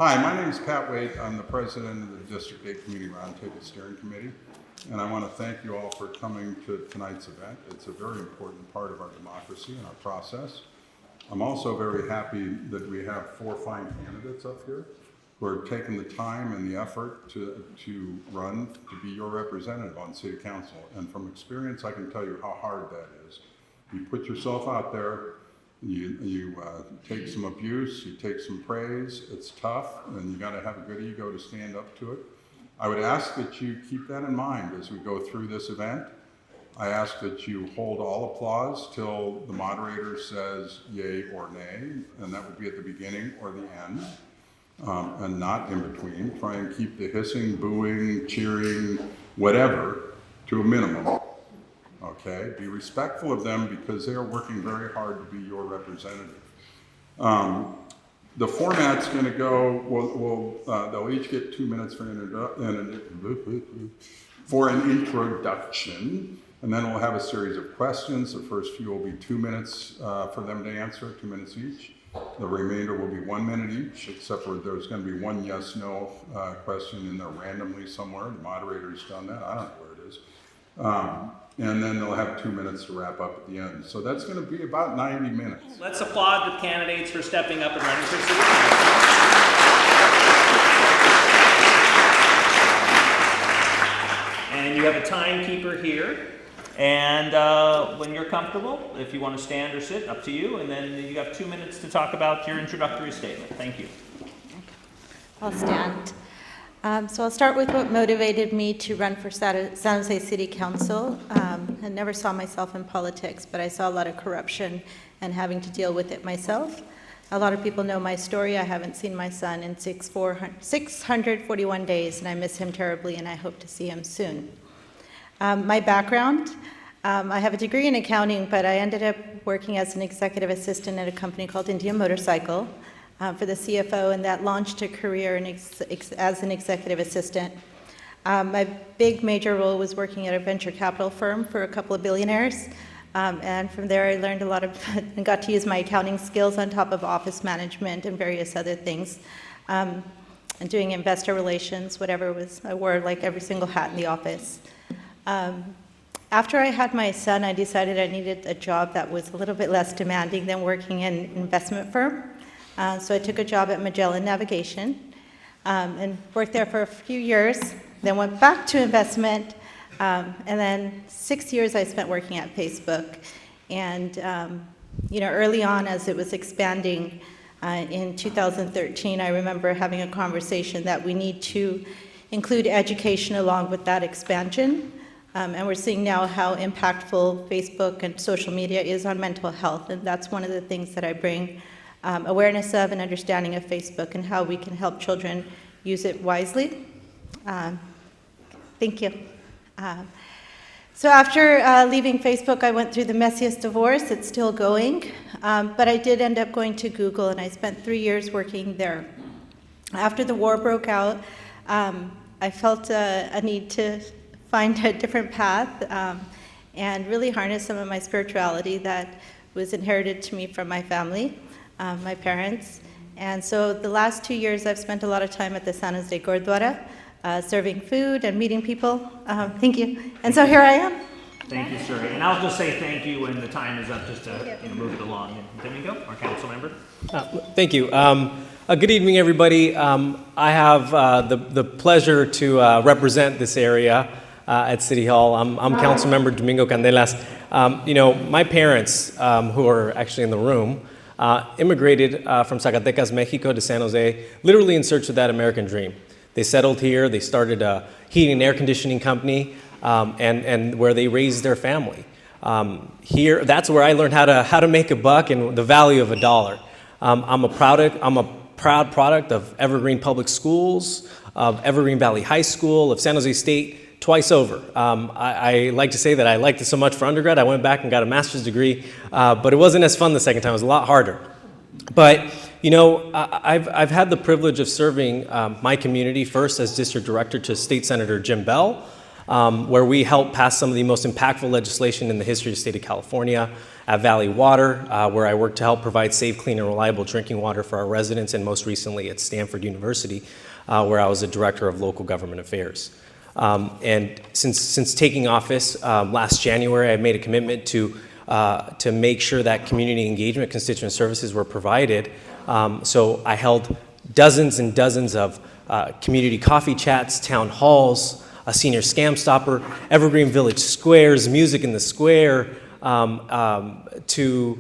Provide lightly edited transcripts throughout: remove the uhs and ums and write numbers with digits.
Hi, my name is Pat Waite. I'm the president of the District 8 Community Roundtable Steering Committee, and I want to thank you all for coming to tonight's event. It's a very important part of our democracy and our process. I'm also very happy that we have 4 fine candidates up here who are taking the time and the effort to run to be your representative on City Council. And from experience, I can tell you how hard that is. You put yourself out there, you take some abuse, you take some praise, it's tough, and you gotta have a good ego to stand up to it. I would ask that you keep that in mind as we go through this event. I ask that you hold all applause till the moderator says yay or nay, and that would be at the beginning or the end, and not in between. Try and keep the hissing, booing, cheering, whatever, to a minimum. Okay, be respectful of them because they are working very hard to be your representative. The format's going to go, they'll each get 2 minutes for an introduction, and then we'll have a series of questions. The first few will be 2 minutes for them to answer, 2 minutes each. The remainder will be 1 minute each, except for there's going to be one yes/no question in there randomly somewhere. The moderator's done that. I don't know where it is. And then they'll have 2 minutes to wrap up at the end. So that's going to be about 90 minutes. Let's applaud the candidates for stepping up and running for city council. And you have a timekeeper here. And when you're comfortable, if you want to stand or sit, up to you. And then you have 2 minutes to talk about your introductory statement. Thank you. I'll stand. So I'll start with what motivated me to run for San Jose City Council. I never saw myself in politics, but I saw a lot of corruption and having to deal with it myself. A lot of people know my story. I haven't seen my son in 641 days, and I miss him terribly, and I hope to see him soon. My background, I have a degree in accounting, but I ended up working as an executive assistant at a company called India Motorcycle. For the CFO, and that launched a career as an executive assistant. My big major role was working at a venture capital firm for a couple of billionaires, and from there I learned a lot of and got to use my accounting skills on top of office management and various other things, and doing investor relations, whatever was. I wore like every single hat in the office. After I had my son, I decided I needed a job that was a little bit less demanding than working in an investment firm. So I took a job at Magellan Navigation and worked there for a few years, then went back to investment, and then 6 years I spent working at Facebook. And early on as it was expanding in 2013, I remember having a conversation that we need to include education along with that expansion. And we're seeing now how impactful Facebook and social media is on mental health, and that's one of the things that I bring awareness of and understanding of Facebook and how we can help children use it wisely. Thank you. So after leaving Facebook, I went through the messiest divorce. It's still going, but I did end up going to Google, and I spent 3 years working there. After the war broke out, I felt a need to find a different path and really harness some of my spirituality that was inherited to me from my family. My parents. And so the last 2 years I've spent a lot of time at the San Jose Gurdwara, serving food and meeting people. Thank you. And so here I am. Thank you, sir. And I'll just say thank you when the time is up, just to move it along. And Domingo, our council member. Thank you. Good evening, everybody. I have the pleasure to represent this area at City Hall. I'm Councilmember Domingo Candelas. My parents, who are actually in the room, immigrated from Zacatecas, Mexico to San Jose, literally in search of that American dream. They settled here, they started a heating and air conditioning company, and where they raised their family. Here, that's where I learned how to make a buck and the value of a dollar. I'm a proud product of Evergreen Public Schools, of Evergreen Valley High School, of San Jose State, twice over. I like to say that I liked it so much for undergrad, I went back and got a master's degree, but it wasn't as fun the second time. It was a lot harder. But, I've had the privilege of serving my community first as district director to State Senator Jim Bell, where we helped pass some of the most impactful legislation in the history of the state of California. At Valley Water, where I worked to help provide safe, clean, and reliable drinking water for our residents, and most recently at Stanford University, where I was a director of local government affairs. And since taking office last January, I made a commitment to make sure that community engagement, constituent services were provided. So I held dozens and dozens of community coffee chats, town halls, a senior scam stopper, Evergreen Village Squares, music in the square, to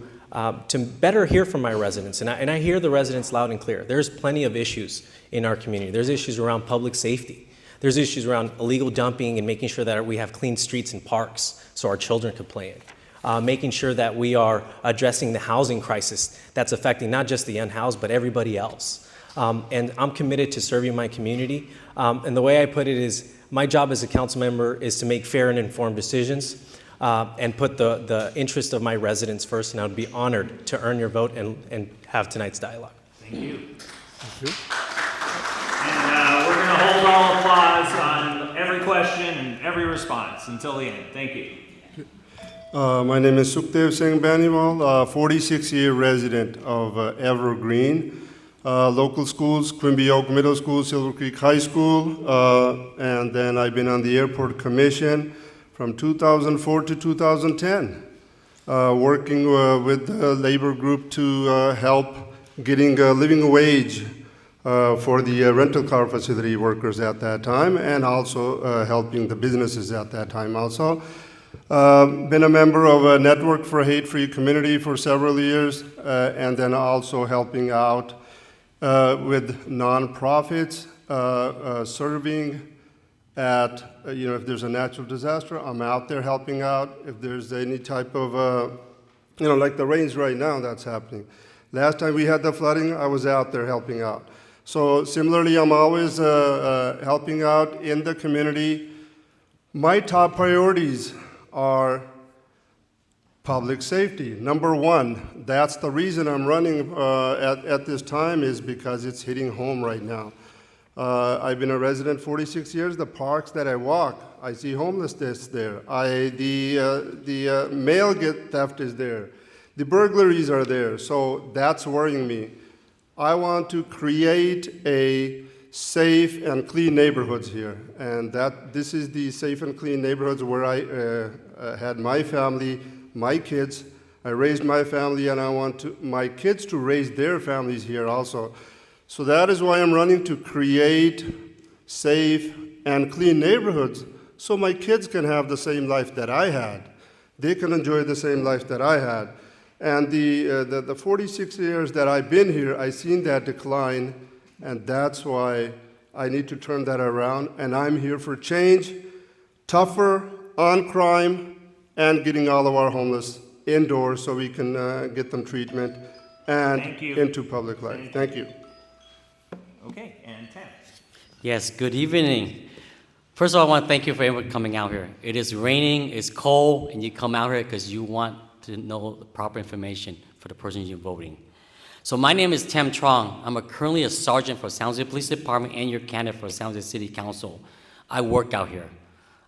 better hear from my residents. And I hear the residents loud and clear. There's plenty of issues in our community. There's issues around public safety. There's issues around illegal dumping and making sure that we have clean streets and parks so our children can play in. Making sure that we are addressing the housing crisis that's affecting not just the unhoused, but everybody else. And I'm committed to serving my community. And the way I put it is, my job as a council member is to make fair and informed decisions and put the interest of my residents first, and I would be honored to earn your vote and have tonight's dialogue. Thank you. Thank you. And we're going to hold all applause on every question and every response until the end. Thank you. My name is Sukhdev Singh Bainiwal, 46-year resident of Evergreen. Local schools, Quimby Oak Middle School, Silver Creek High School, and then I've been on the Airport Commission from 2004 to 2010, working with the labor group to help getting a living wage for the rental car facility workers at that time, and also helping the businesses at that time also. Been a member of a Network for Hate-Free Community for several years, and then also helping out with nonprofits, serving at, if there's a natural disaster, I'm out there helping out. If there's any type of, like the rains right now that's happening. Last time we had the flooding, I was out there helping out. So similarly, I'm always helping out in the community. My top priorities are public safety. Number one, that's the reason I'm running at this time, is because it's hitting home right now. I've been a resident 46 years. The parks that I walk, I see homelessness there. The mail theft is there. The burglaries are there. So that's worrying me. I want to create a safe and clean neighborhoods here, and this is the safe and clean neighborhoods where I had my family, my kids. I raised my family, and I want my kids to raise their families here also. So that is why I'm running, to create safe and clean neighborhoods so my kids can have the same life that I had. They can enjoy the same life that I had. And the 46 years that I've been here, I've seen that decline, and that's why I need to turn that around. And I'm here for change, tougher on crime, and getting all of our homeless indoors so we can get them treatment and into public life. Thank you. Okay, and Tim. Yes, good evening. First of all, I want to thank you for everyone coming out here. It is raining, it's cold, and you come out here because you want to know the proper information for the person you're voting. So my name is Tim Truong. I'm currently a sergeant for San Jose Police Department and your candidate for San Jose City Council. I work out here.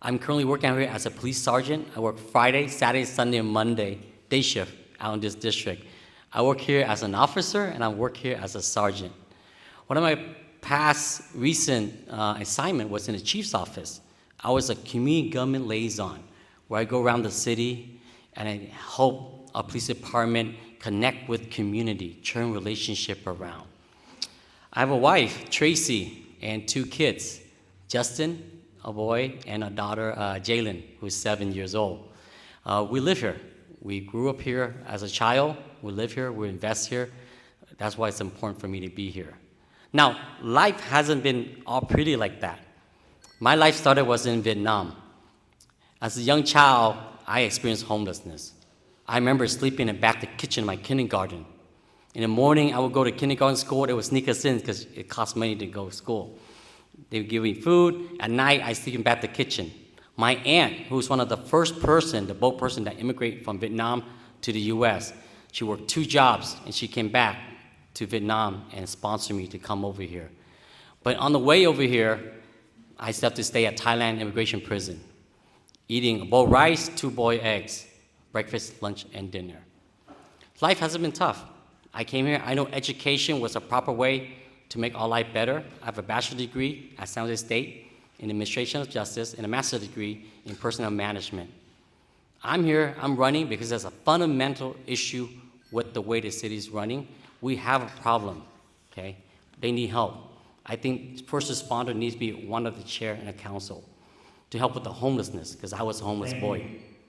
I'm currently working out here as a police sergeant. I work Friday, Saturday, Sunday, and Monday, day shift out in this district. I work here as an officer, and I work here as a sergeant. One of my past recent assignment was in the chief's office. I was a community government liaison, where I go around the city and I help our police department connect with community, turn relationship around. I have a wife, Tracy, and 2 kids, Justin, a boy, and a daughter, Jalen, who's 7 years old. We live here. We grew up here as a child. We live here. We invest here. That's why it's important for me to be here. Now, life hasn't been all pretty like that. My life was in Vietnam. As a young child, I experienced homelessness. I remember sleeping in the back of the kitchen of my kindergarten. In the morning, I would go to kindergarten school. They would sneak us in because it cost money to go to school. They would give me food. At night, I sleep in the back of the kitchen. My aunt, who was one of the first the boat person that immigrated from Vietnam to the U.S., she worked 2 jobs, and she came back to Vietnam and sponsored me to come over here. But on the way over here, I still have to stay at Thailand immigration prison, eating a bowl of rice, 2 boiled eggs, breakfast, lunch, and dinner. Life hasn't been tough. I came here, I know education was a proper way to make our life better. I have a bachelor's degree at San Jose State in administration of justice and a master's degree in personnel management. I'm here, I'm running because there's a fundamental issue with the way the city is running. We have a problem, okay? They need help. I think first responder needs to be one of the chair in a council to help with the homelessness, because I was a homeless boy.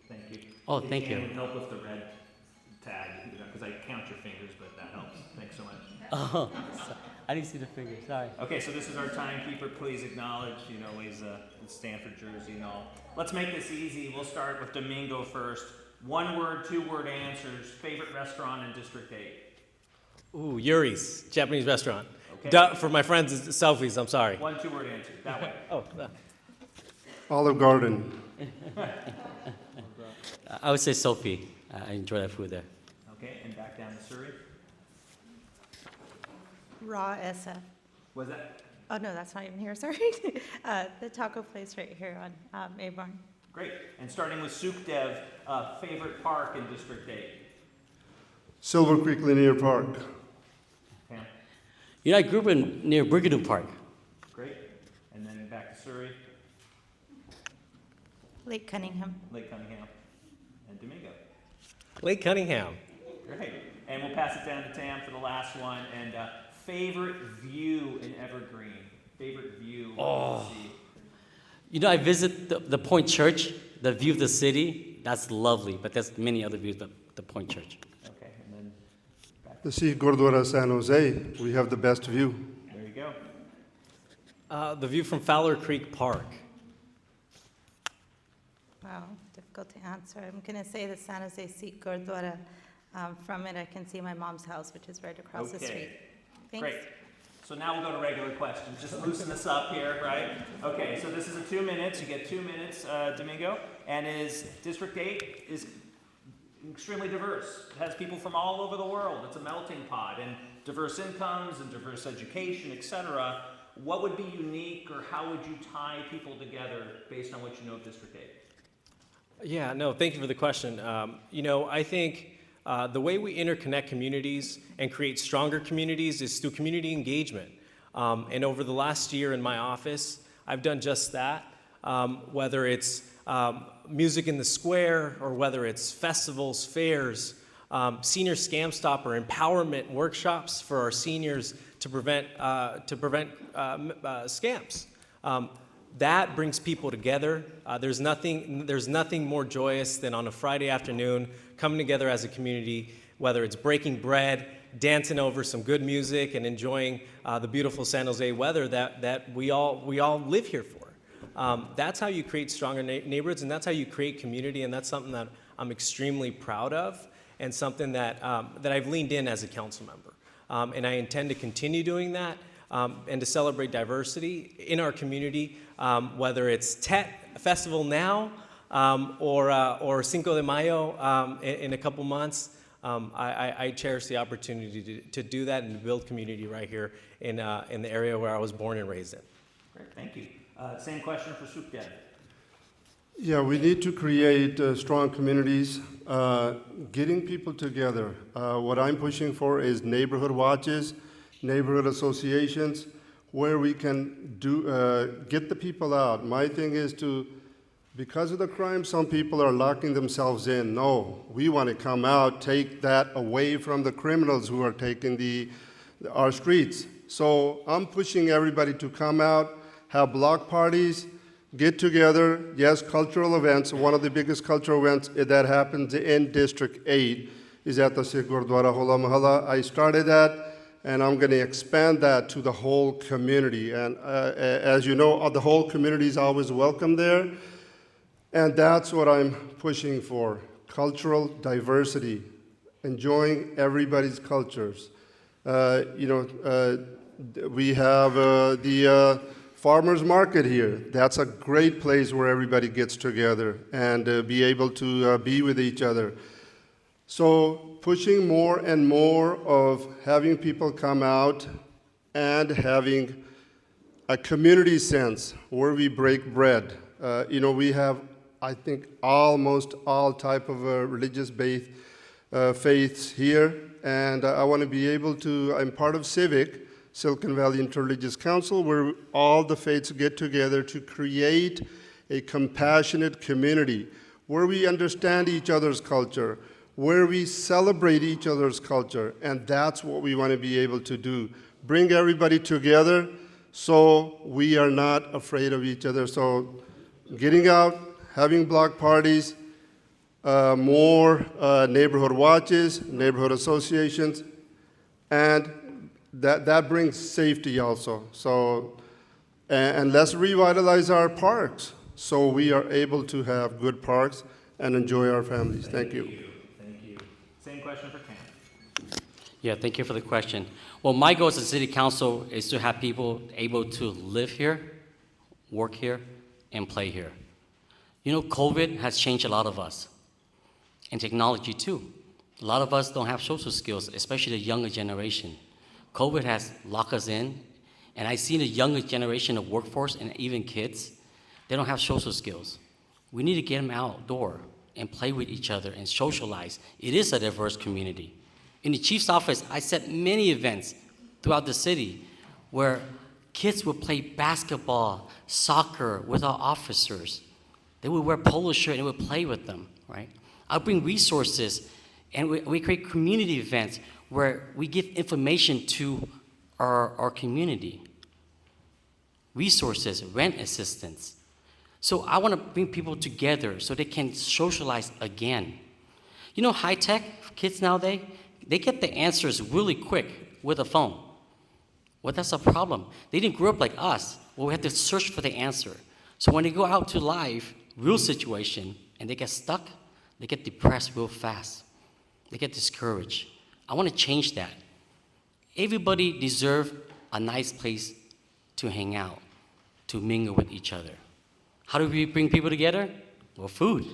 Thank you. Oh, thank you. Can help with the red tag, because I count your fingers, but that helps. Thanks so much. Oh, I didn't see the figure, sorry. Okay, so this is our timekeeper. Please acknowledge, he's a Stanford jersey and all. Let's make this easy. We'll start with Domingo first. 1-word, 2-word answers. Favorite restaurant in District 8? Ooh, Yuri's, Japanese restaurant. Okay. For my friends, it's selfies, I'm sorry. 1 2-word answer. That way. Olive Garden. I would say Sophie. I enjoy that food there. Okay, and back down to Surrey. Raw SF. Was that? Oh, no, that's not even here, sorry. The taco place right here on Mayborn. Great. And starting with Sukhdev, favorite park in District 8? Silver Creek Linear Park. Pam? I grew up near Brigadoon Park. Great. And then back to Surrey, Lake Cunningham. Lake Cunningham, and Domingo. Lake Cunningham. Great. And we'll pass it down to Tam for the last one. And favorite view in Evergreen? Favorite view? Oh. I visit the Point Church, the view of the city. That's lovely, but there's many other views of the Point Church. Okay, and then The Sikh Gurdwara San Jose, we have the best view. there you go. The view from Fowler Creek Park. Wow, difficult to answer. I'm going to say the San Jose Sikh Gurdwara. From it, I can see my mom's house, which is right across the street. Thanks. Great. So now we'll go to regular questions. Just loosen this up here, right? Okay, so this is a 2 minutes. You get 2 minutes, Domingo. And District 8 is extremely diverse. It has people from all over the world. It's a melting pot, and diverse incomes and diverse education, etc. What would be unique, or how would you tie people together based on what you know of District 8? Yeah, no, thank you for the question. I think the way we interconnect communities and create stronger communities is through community engagement. And over the last year in my office, I've done just that, whether it's music in the square or whether it's festivals, fairs, senior scam stopper, empowerment workshops for our seniors to prevent scams. That brings people together. There's nothing more joyous than on a Friday afternoon coming together as a community, whether it's breaking bread, dancing over some good music, and enjoying the beautiful San Jose weather that we all live here for. That's how you create stronger neighborhoods, and that's how you create community, and that's something that I'm extremely proud of, and something that I've leaned in as a council member. And I intend to continue doing that, and to celebrate diversity in our community, whether it's Tet Festival now or Cinco de Mayo in a couple months. I cherish the opportunity to do that and to build community right here in the area where I was born and raised in. Great, thank you. Same question for Sukhdev. Yeah, we need to create strong communities, getting people together. What I'm pushing for is neighborhood watches, neighborhood associations, where we can get the people out. My thing is because of the crime, some people are locking themselves in. No, we want to come out, take that away from the criminals who are taking our streets. So I'm pushing everybody to come out, have block parties, get together. Yes, cultural events. One of the biggest cultural events that happens in District 8 is at the Sikh Gurdwara Hola Mahalla. I started that, and I'm going to expand that to the whole community. And as you know, the whole community is always welcome there. And that's what I'm pushing for, cultural diversity, enjoying everybody's cultures. We have the farmers market here. That's a great place where everybody gets together and be able to be with each other. So pushing more and more of having people come out and having a community sense where we break bread. We have, I think, almost all type of religious faiths here, and I want to be able to, I'm part of Civic, Silicon Valley Interreligious Council, where all the faiths get together to create a compassionate community where we understand each other's culture, where we celebrate each other's culture, and that's what we want to be able to do. Bring everybody together so we are not afraid of each other. So getting out, having block parties, more neighborhood watches, neighborhood associations, and that brings safety also. So, and let's revitalize our parks so we are able to have good parks and enjoy our families. Thank you. Thank you. Same question for Cam. Yeah, thank you for the question. Well, my goal as a city council is to have people able to live here, work here, and play here. COVID has changed a lot of us, and technology too. A lot of us don't have social skills, especially the younger generation. COVID has locked us in, and I see the younger generation of workforce and even kids, they don't have social skills. We need to get them outdoor and play with each other and socialize. It is a diverse community. In the chief's office, I set many events throughout the city where kids would play basketball, soccer with our officers. They would wear polo shirt and we would play with them, right? I'll bring resources, and we create community events where we give information to our community. Resources, rent assistance. So I want to bring people together so they can socialize again. High-tech kids nowadays, they get the answers really quick with a phone. Well, that's a problem. They didn't grow up like us, where we have to search for the answer. So when they go out to live, real situation, and they get stuck, they get depressed real fast. They get discouraged. I want to change that. Everybody deserves a nice place to hang out, to mingle with each other. How do we bring people together? Well, food,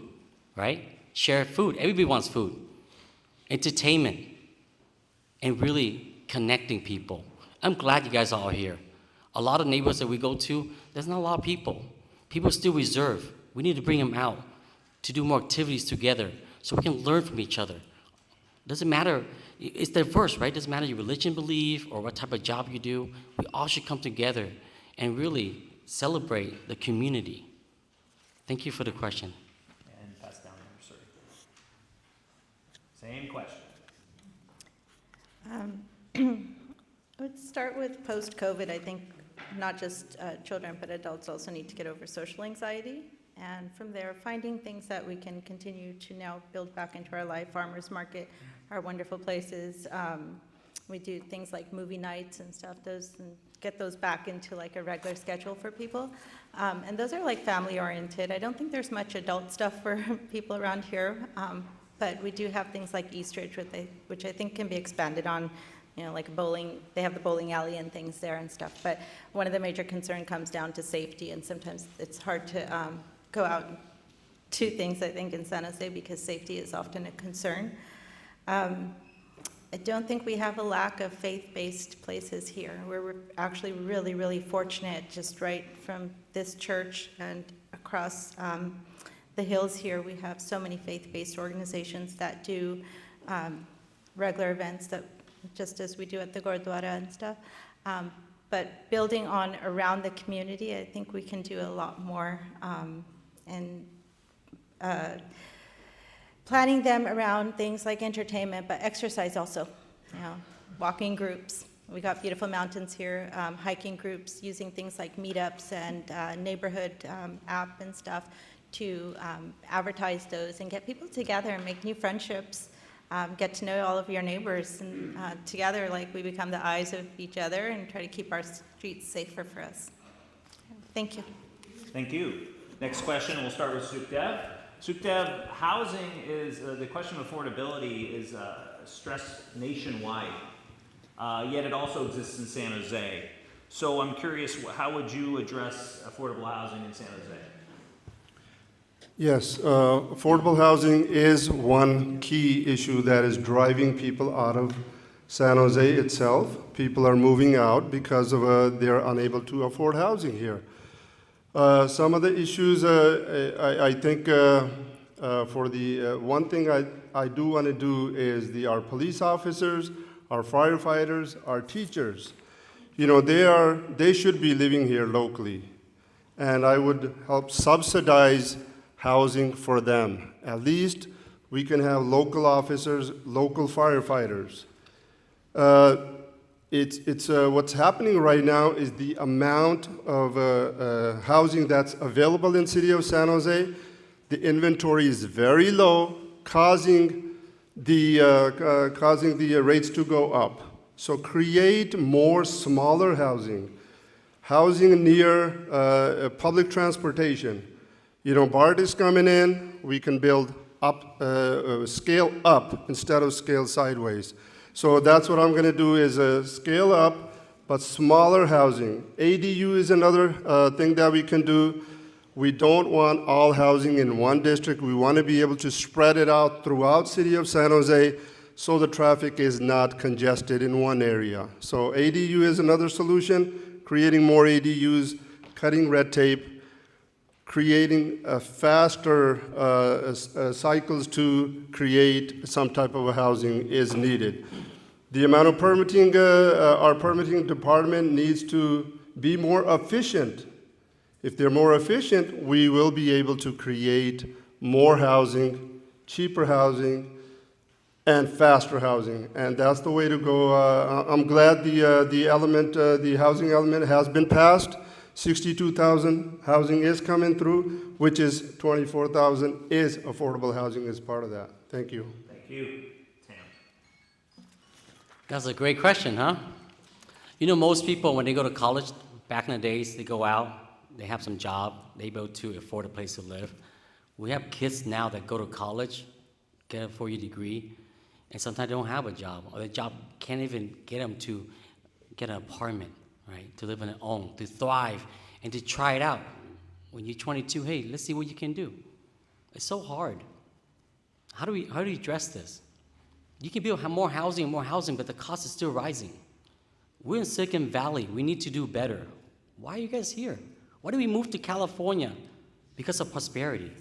right? Share food. Everybody wants food. Entertainment, and really connecting people. I'm glad you guys are all here. A lot of neighborhoods that we go to, there's not a lot of people. People still reserve. We need to bring them out to do more activities together so we can learn from each other. Doesn't matter, it's diverse, right? Doesn't matter your religion belief or what type of job you do. We all should come together and really celebrate the community. Thank you for the question. And pass down there, sir. Same question. Let's start with post-COVID. I think not just children, but adults also need to get over social anxiety. And from there, finding things that we can continue to now build back into our life. Farmers market are wonderful places. We do things like movie nights and stuff, and get those back into like a regular schedule for people. And those are like family oriented. I don't think there's much adult stuff for people around here, but we do have things like Eastridge, which I think can be expanded on, like bowling. They have the bowling alley and things there and stuff. But one of the major concern comes down to safety, and sometimes it's hard to go out to things, I think, in San Jose because safety is often a concern. I don't think we have a lack of faith-based places here. We're actually really, really fortunate, just right from this church and across the hills here. We have so many faith-based organizations that do regular events, that just as we do at the Gurdwara and stuff. But building on around the community, I think we can do a lot more, and planning them around things like entertainment, but exercise also, walking groups. We got beautiful mountains here, hiking groups, using things like meetups and neighborhood app and stuff to advertise those and get people together and make new friendships, get to know all of your neighbors, and together, like, we become the eyes of each other and try to keep our streets safer for us. Thank you. Thank you. Next question, we'll start with Sukhdev. Sukhdev, housing is, the question of affordability is stressed nationwide, yet it also exists in San Jose. So I'm curious, how would you address affordable housing in San Jose? Yes, affordable housing is one key issue that is driving people out of San Jose itself, people are moving out because of they're unable to afford housing here. Some of the issues, I think, for the one thing I do want to do is our police officers, our firefighters, our teachers. You know, they should be living here locally, and I would help subsidize housing for them. At least we can have local officers, local firefighters. What's happening right now is the amount of housing that's available in City of San Jose, the inventory is very low, causing the rates to go up. So create more smaller housing near public transportation. You know, BART is coming in, we can build up, scale up instead of scale sideways. So that's what I'm gonna do is scale up, but smaller housing. ADU is another thing that we can do. We don't want all housing in one district. We want to be able to spread it out throughout City of San Jose so the traffic is not congested in one area. So ADU is another solution, creating more ADUs, cutting red tape, creating faster cycles to create some type of housing is needed. The amount of permitting, our permitting department needs to be more efficient. If they're more efficient, we will be able to create more housing, cheaper housing, and faster housing. And that's the way to go. I'm glad the housing element has been passed. 62,000 housing is coming through, which is 24,000 is affordable housing as part of that. Thank you. Thank you. Tam. That's a great question, huh? You know, most people, when they go to college, back in the days, they go out, they have some job, they able to afford a place to live. We have kids now that go to college, get a 4-year degree, and sometimes they don't have a job, or the job can't even get them to get an apartment, right? To live on their own, to thrive, and to try it out. When you're 22, hey, let's see what you can do. It's so hard. How do we address this? You can build more housing, but the cost is still rising. We're in Silicon Valley. We need to do better. Why are you guys here? Why do we move to California? Because of prosperity.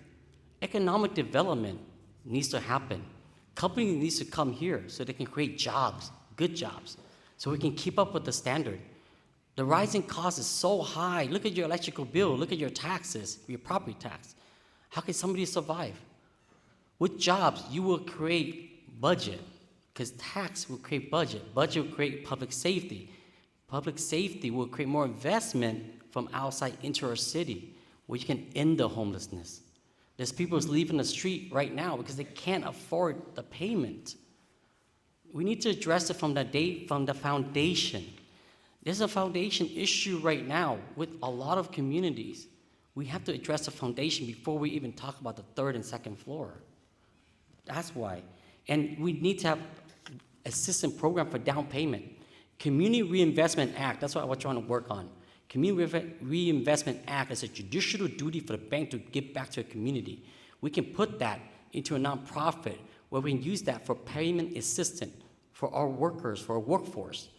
Economic development needs to happen. Companies need to come here so they can create jobs, good jobs, so we can keep up with the standard. The rising cost is so high. Look at your electrical bill. Look at your taxes, your property tax. How can somebody survive? With jobs, you will create budget, because tax will create budget. Budget will create public safety. Public safety will create more investment from outside into our city, where you can end the homelessness. There's people who's leaving the street right now because they can't afford the payment. We need to address it from the foundation. There's a foundation issue right now with a lot of communities. We have to address the foundation before we even talk about the third and second floor. That's why. And we need to have assistance program for down payment. Community Reinvestment Act, that's what we're trying to work on. Community Reinvestment Act is a judicial duty for the bank to give back to a community. We can put that into a nonprofit where we can use that for payment assistance for our workers, for our workforce.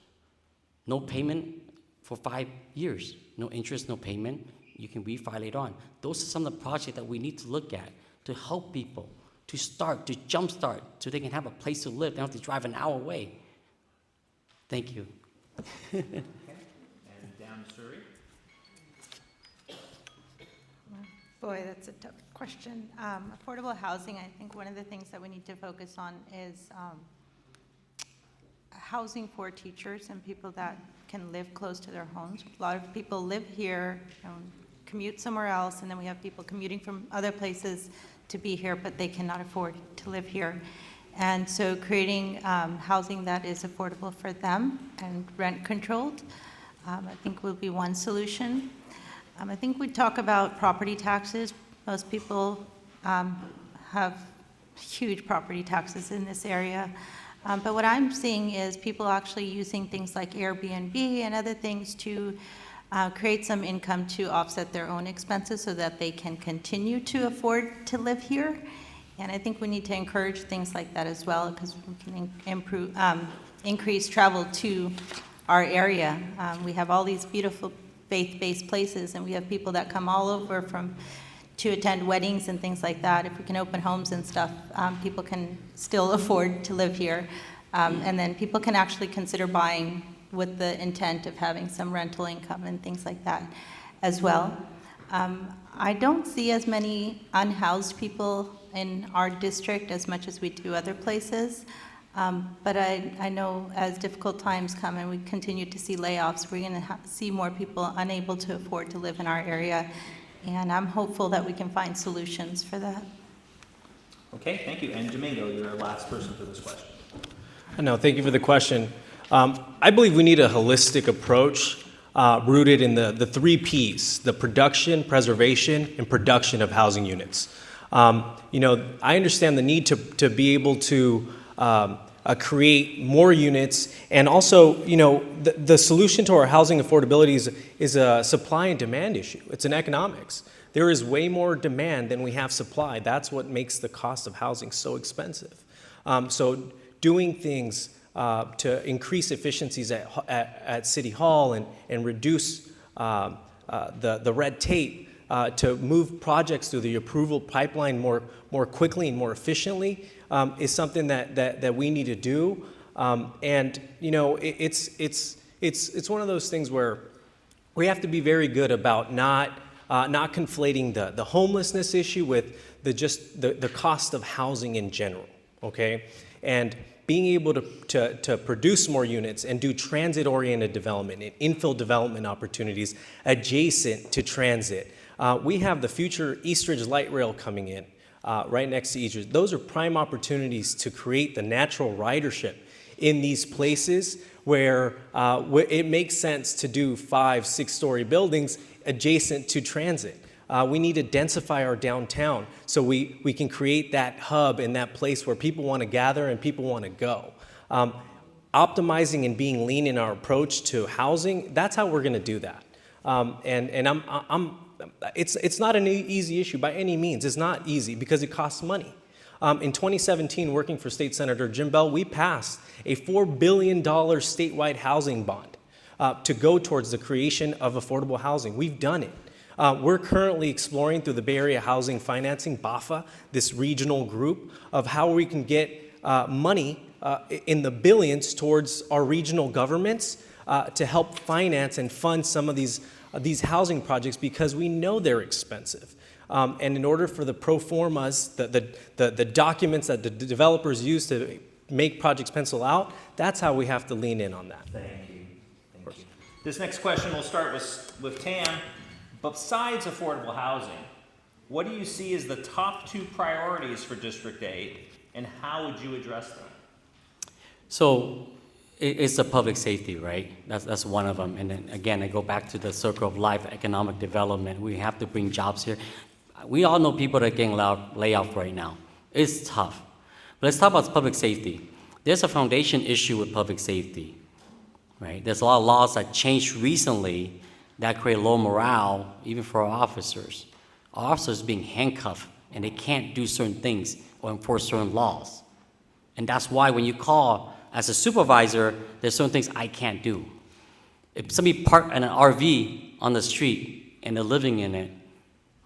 No payment for 5 years. No interest, no payment. You can refi later on. Those are some of the projects that we need to look at to help people, to start, to jumpstart, so they can have a place to live. They don't have to drive an hour away. Thank you. Okay. And down to Suri. Boy, that's a tough question. Affordable housing, I think one of the things that we need to focus on is housing for teachers and people that can live close to their homes. A lot of people live here, commute somewhere else, and then we have people commuting from other places to be here, but they cannot afford to live here. And so creating housing that is affordable for them and rent controlled, I think will be one solution. I think we talk about property taxes. Most people have huge property taxes in this area. But what I'm seeing is people actually using things like Airbnb and other things to create some income to offset their own expenses so that they can continue to afford to live here. And I think we need to encourage things like that as well, because we can improve, increase travel to our area. We have all these beautiful faith-based places, and we have people that come all over to attend weddings and things like that. If we can open homes and stuff, people can still afford to live here. And then people can actually consider buying with the intent of having some rental income and things like that as well. I don't see as many unhoused people in our district as much as we do other places. But I know as difficult times come and we continue to see layoffs, we're going to see more people unable to afford to live in our area. And I'm hopeful that we can find solutions for that. Okay, thank you. And Domingo, you're our last person for this question. No, thank you for the question. I believe we need a holistic approach rooted in the 3 Ps, the production, preservation, and production of housing units. I understand the need to be able to create more units, and also, the solution to our housing affordability is a supply and demand issue. It's an economics. There is way more demand than we have supply. That's what makes the cost of housing so expensive. So doing things to increase efficiencies at City Hall and reduce the red tape to move projects through the approval pipeline more quickly and more efficiently is something that we need to do. It's one of those things where we have to be very good about not conflating the homelessness issue with the cost of housing in general. Okay, and being able to produce more units and do transit-oriented development and infill development opportunities adjacent to transit. We have the future Eastridge Light Rail coming in right next to Eastridge. Those are prime opportunities to create the natural ridership in these places where it makes sense to do 5-6-story buildings adjacent to transit. We need to densify our downtown so we can create that hub and that place where people want to gather and people want to go. Optimizing and being lean in our approach to housing, that's how we're going to do that. It's not an easy issue by any means. It's not easy because it costs money. In 2017, working for State Senator Jim Bell, we passed a $4 billion statewide housing bond to go towards the creation of affordable housing. We've done it. We're currently exploring through the Bay Area Housing Financing, BAFA, this regional group, of how we can get money in the billions towards our regional governments to help finance and fund some of these housing projects, because we know they're expensive. And in order for the pro formas, the documents that the developers use to make projects pencil out, that's how we have to lean in on that. Thank you. Thank you. This next question will start with Tam. Besides affordable housing, what do you see as the top 2 priorities for District 8, and how would you address them? So it's the public safety, right? That's one of them. And then again, I go back to the circle of life, economic development. We have to bring jobs here. We all know people that are getting laid off right now. It's tough. But let's talk about public safety. There's a foundation issue with public safety, right? There's a lot of laws that changed recently that create low morale, even for our officers. Our officers being handcuffed, and they can't do certain things or enforce certain laws. And that's why when you call as a supervisor, there's certain things I can't do. If somebody parked in an RV on the street and they're living in it,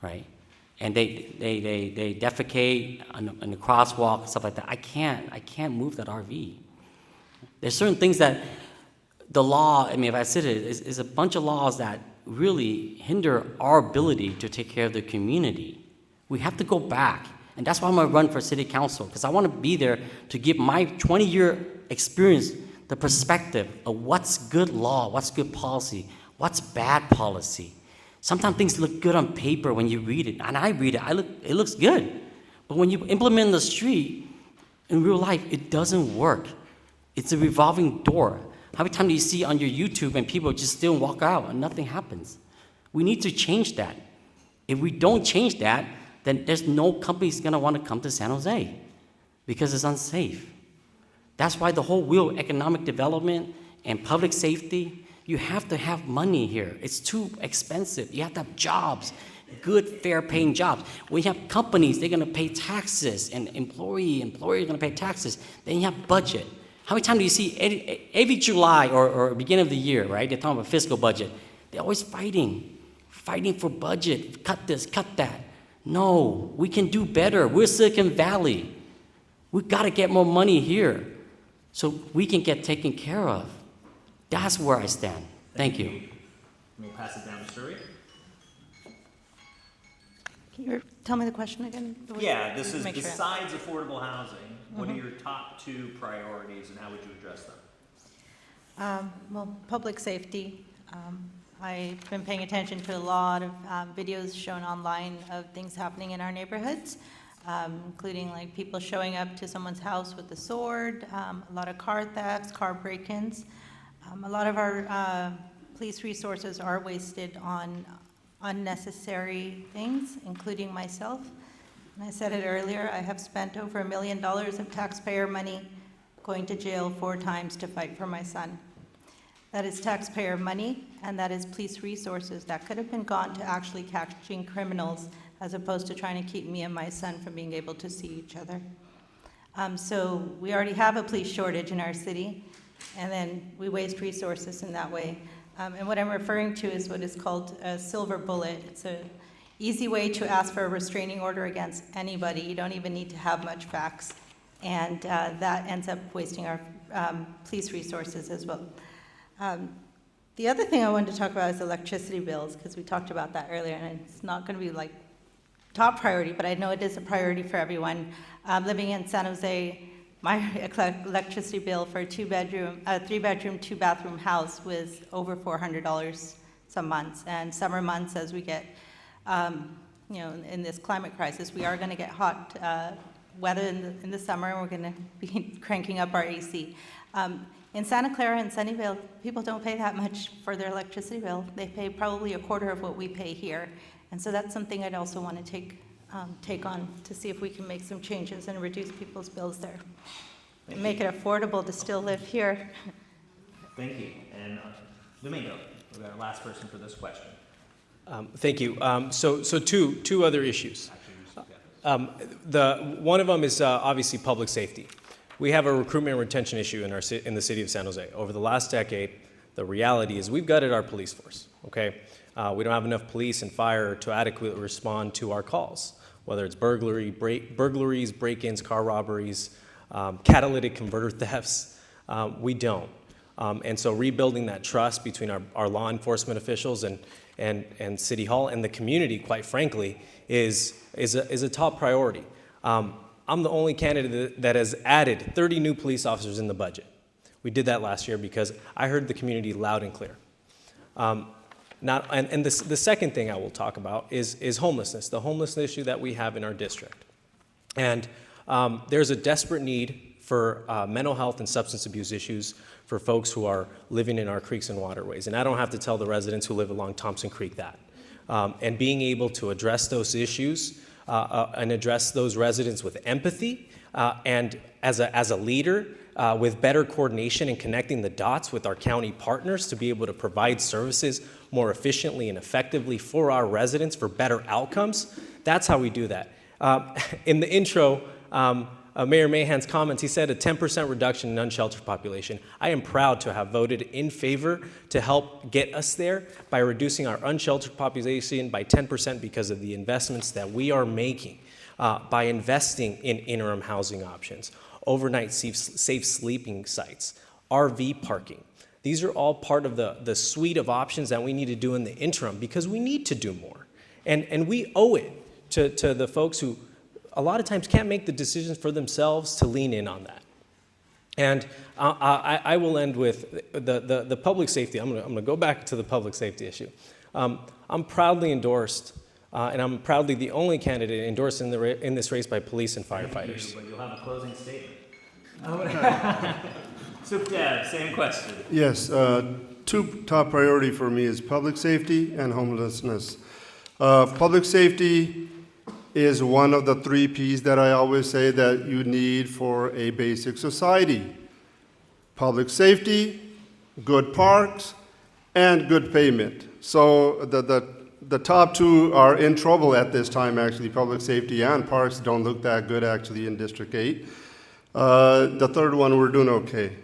right, and they defecate on the crosswalk, stuff like that, I can't move that RV. There's certain things that the law, if I said it, is a bunch of laws that really hinder our ability to take care of the community. We have to go back. And that's why I'm going to run for city council, because I want to be there to give my 20-year experience the perspective of what's good law, what's good policy, what's bad policy. Sometimes things look good on paper when you read it, and I read it, it looks good. But when you implement in the street, in real life, it doesn't work. It's a revolving door. How many times do you see on your YouTube and people just still walk out and nothing happens? We need to change that. If we don't change that, then there's no company's gonna want to come to San Jose because it's unsafe. That's why the whole wheel of economic development and public safety, you have to have money here. It's too expensive. You have to have jobs. good, fair-paying jobs. When you have companies, they're gonna pay taxes, and employee are gonna pay taxes. Then you have budget. How many times do you see every July or beginning of the year, right? They're talking about fiscal budget. They're always fighting for budget. Cut this, cut that. No, we can do better. We're Silicon Valley. We've got to get more money here so we can get taken care of. That's where I stand. Thank you. We'll pass it down to Suri. Can you tell me the question again? Yeah, this is Make sure. besides affordable housing, what are your top 2 priorities and how would you address them? Well, public safety. I've been paying attention to a lot of videos shown online of things happening in our neighborhoods, including like people showing up to someone's house with a sword, a lot of car thefts, car break-ins. A lot of our police resources are wasted on unnecessary things, including myself. And I said it earlier, I have spent over $1 million of taxpayer money going to jail 4 times to fight for my son. That is taxpayer money, and that is police resources that could have been gone to actually catching criminals as opposed to trying to keep me and my son from being able to see each other. So we already have a police shortage in our city, and then we waste resources in that way. And what I'm referring to is what is called a silver bullet. It's an easy way to ask for a restraining order against anybody. You don't even need to have much facts, and that ends up wasting our police resources as well. The other thing I wanted to talk about is electricity bills, because we talked about that earlier, and it's not going to be like top priority, but I know it is a priority for everyone. Living in San Jose, my electricity bill for a 3-bedroom, 2-bathroom house was over $400 some months. And summer months, as we get, in this climate crisis, we are going to get hot weather in the summer, and we're going to be cranking up our AC. In Santa Clara and Sunnyvale, people don't pay that much for their electricity bill. They pay probably a quarter of what we pay here. And so that's something I'd also want to take on to see if we can make some changes and reduce people's bills there. And make it affordable to still live here. Thank you. And Domingo, we're our last person for this question. Thank you. So two other issues. One of them is obviously public safety. We have a recruitment and retention issue in the city of San Jose. Over the last decade, the reality is we've gutted our police force, okay? We don't have enough police and fire to adequately respond to our calls, whether it's burglaries, break-ins, car robberies, catalytic converter thefts. We don't. And so rebuilding that trust between our law enforcement officials and City Hall and the community, quite frankly, is a top priority. I'm the only candidate that has added 30 new police officers in the budget. We did that last year because I heard the community loud and clear. The second thing I will talk about is homelessness, the homelessness issue that we have in our district. And there's a desperate need for mental health and substance abuse issues for folks who are living in our creeks and waterways. And I don't have to tell the residents who live along Thompson Creek that. And being able to address those issues and address those residents with empathy and as a leader with better coordination and connecting the dots with our county partners to be able to provide services more efficiently and effectively for our residents for better outcomes. That's how we do that. In the intro, Mayor Mahan's comments, he said a 10% reduction in unsheltered population. I am proud to have voted in favor to help get us there by reducing our unsheltered population by 10% because of the investments that we are making by investing in interim housing options, overnight safe sleeping sites, RV parking. These are all part of the suite of options that we need to do in the interim because we need to do more. And we owe it to the folks who a lot of times can't make the decisions for themselves to lean in on that. And I will end with the public safety. I'm going to go back to the public safety issue. I'm proudly endorsed, and I'm proudly the only candidate endorsed in this race by police and firefighters. Thank you, but you'll have a closing statement. Sukhdev, same question. Yes, two top priority for me is public safety and homelessness. Public safety is one of the 3 Ps that I always say that you need for a basic society. Public safety, good parks, and good payment. So the top two are in trouble at this time, actually. Public safety and parks don't look that good, actually, in District 8. The third one, we're doing okay.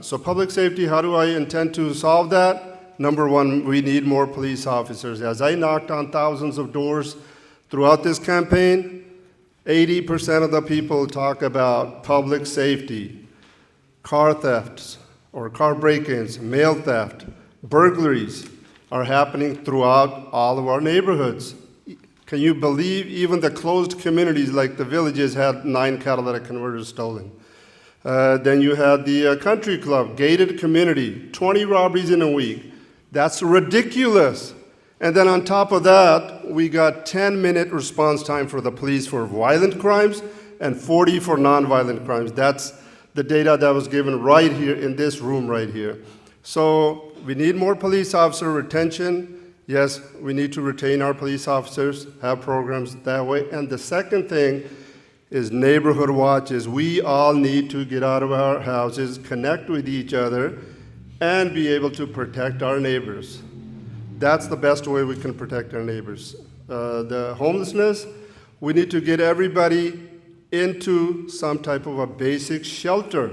So public safety, how do I intend to solve that? Number one, we need more police officers. As I knocked on thousands of doors throughout this campaign, 80% of the people talk about public safety, car thefts or car break-ins, mail theft, burglaries are happening throughout all of our neighborhoods. Can you believe even the closed communities like the villages had 9 catalytic converters stolen? Then you had the country club, gated community, 20 robberies in a week. That's ridiculous. And then on top of that, we got 10-minute response time for the police for violent crimes and 40 for nonviolent crimes. That's the data that was given right here in this room right here. So we need more police officer retention. Yes, we need to retain our police officers, have programs that way. And the second thing is neighborhood watches. We all need to get out of our houses, connect with each other, and be able to protect our neighbors. That's the best way we can protect our neighbors. The homelessness, we need to get everybody into some type of a basic shelter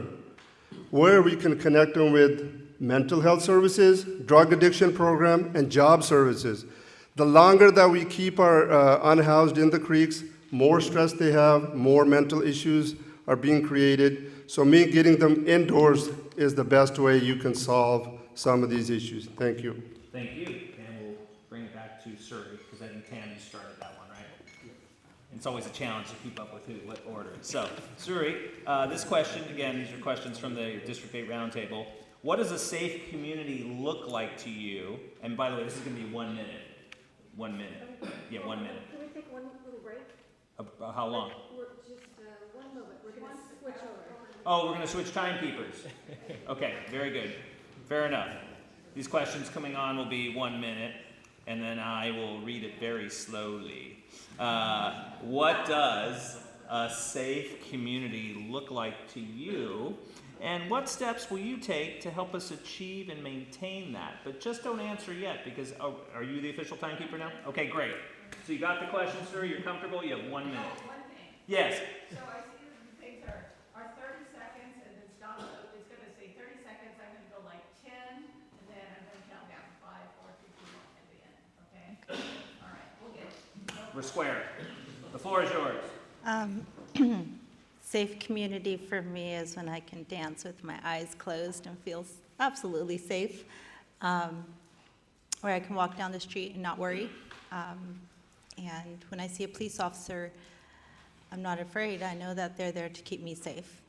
where we can connect them with mental health services, drug addiction program, and job services. The longer that we keep our unhoused in the creeks, more stress they have, more mental issues are being created. So me getting them indoors is the best way you can solve some of these issues. Thank you. Thank you, and we'll bring it back to Suri, because I think Tammy started that one, right? And it's always a challenge to keep up with what order. So, Suri, this question, again, these are questions from the District 8 Roundtable. What does a safe community look like to you? And by the way, this is going to be 1 minute. 1 minute. Yeah, 1 minute. Can we take one little break? How long? We're just, one moment, we're gonna switch over. Oh, we're going to switch timekeepers. Okay, very good. Fair enough. These questions coming on will be 1 minute, and then I will read it very slowly. What does a safe community look like to you? And what steps will you take to help us achieve and maintain that? But just don't answer yet, because, are you the official timekeeper now? Okay, great. So you got the question, sir? You're comfortable? You have 1 minute. One thing. Yes. So I see that the things are 30 seconds, and it's not, it's gonna say 30 seconds, I'm gonna go like 10, and then I'm gonna count down 5, 4, 3, 2, 1 at the end, okay? All right, we'll get it. We're square. The floor is yours. Safe community for me is when I can dance with my eyes closed and feel absolutely safe, where I can walk down the street and not worry. And when I see a police officer, I'm not afraid. I know that they're there to keep me safe.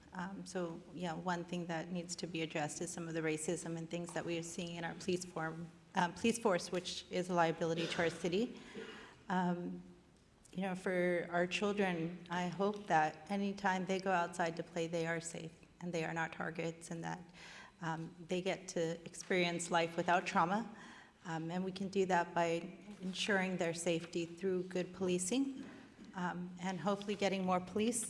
So, yeah, one thing that needs to be addressed is some of the racism and things that we are seeing in our police force, which is a liability to our city. You know, for our children, I hope that anytime they go outside to play, they are safe and they are not targets, and that they get to experience life without trauma. And we can do that by ensuring their safety through good policing, and hopefully getting more police,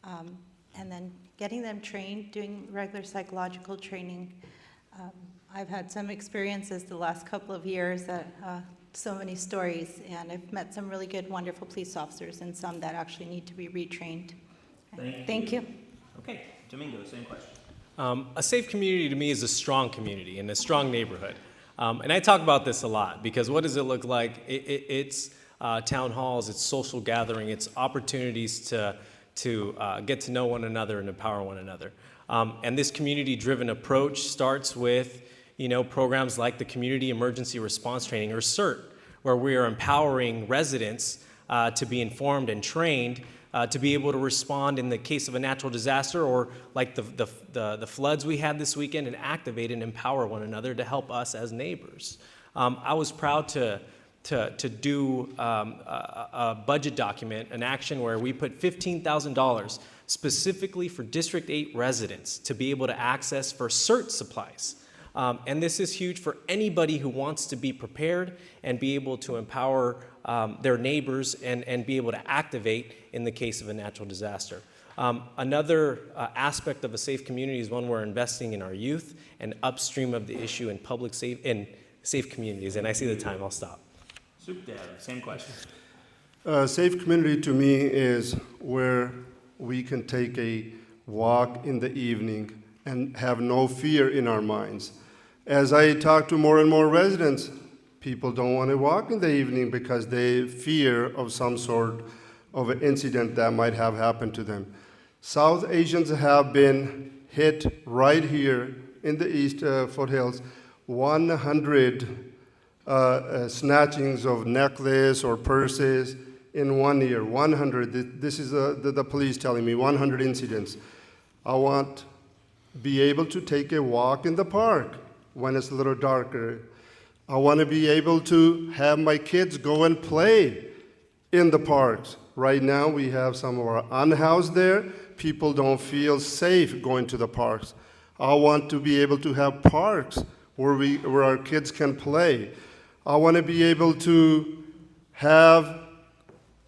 and then getting them trained, doing regular psychological training. I've had some experiences the last couple of years that so many stories, and I've met some really good, wonderful police officers, and some that actually need to be retrained. Thank you. Okay, Domingo, same question. A safe community to me is a strong community and a strong neighborhood. And I talk about this a lot, because what does it look like? It's town halls, it's social gathering, it's opportunities to get to know one another and empower one another. And this community-driven approach starts with programs like the Community Emergency Response Training, or CERT, where we are empowering residents to be informed and trained to be able to respond in the case of a natural disaster, or like the floods we had this weekend, and activate and empower one another to help us as neighbors. I was proud to do a budget document, an action where we put $15,000 specifically for District 8 residents to be able to access for CERT supplies. And this is huge for anybody who wants to be prepared and be able to empower their neighbors and be able to activate in the case of a natural disaster. Another aspect of a safe community is one we're investing in our youth and upstream of the issue in safe communities. And I see the time, I'll stop. Sukhdev, same question. Safe community to me is where we can take a walk in the evening and have no fear in our minds. As I talk to more and more residents, people don't want to walk in the evening because they fear of some sort of an incident that might have happened to them. South Asians have been hit right here in the East foothills, 100 snatchings of necklace or purses in 1 year, 100. This is the police telling me, 100 incidents. I want to be able to take a walk in the park when it's a little darker. I want to be able to have my kids go and play in the parks. Right now, we have some of our unhoused there. People don't feel safe going to the parks. I want to be able to have parks where our kids can play. I want to be able to have,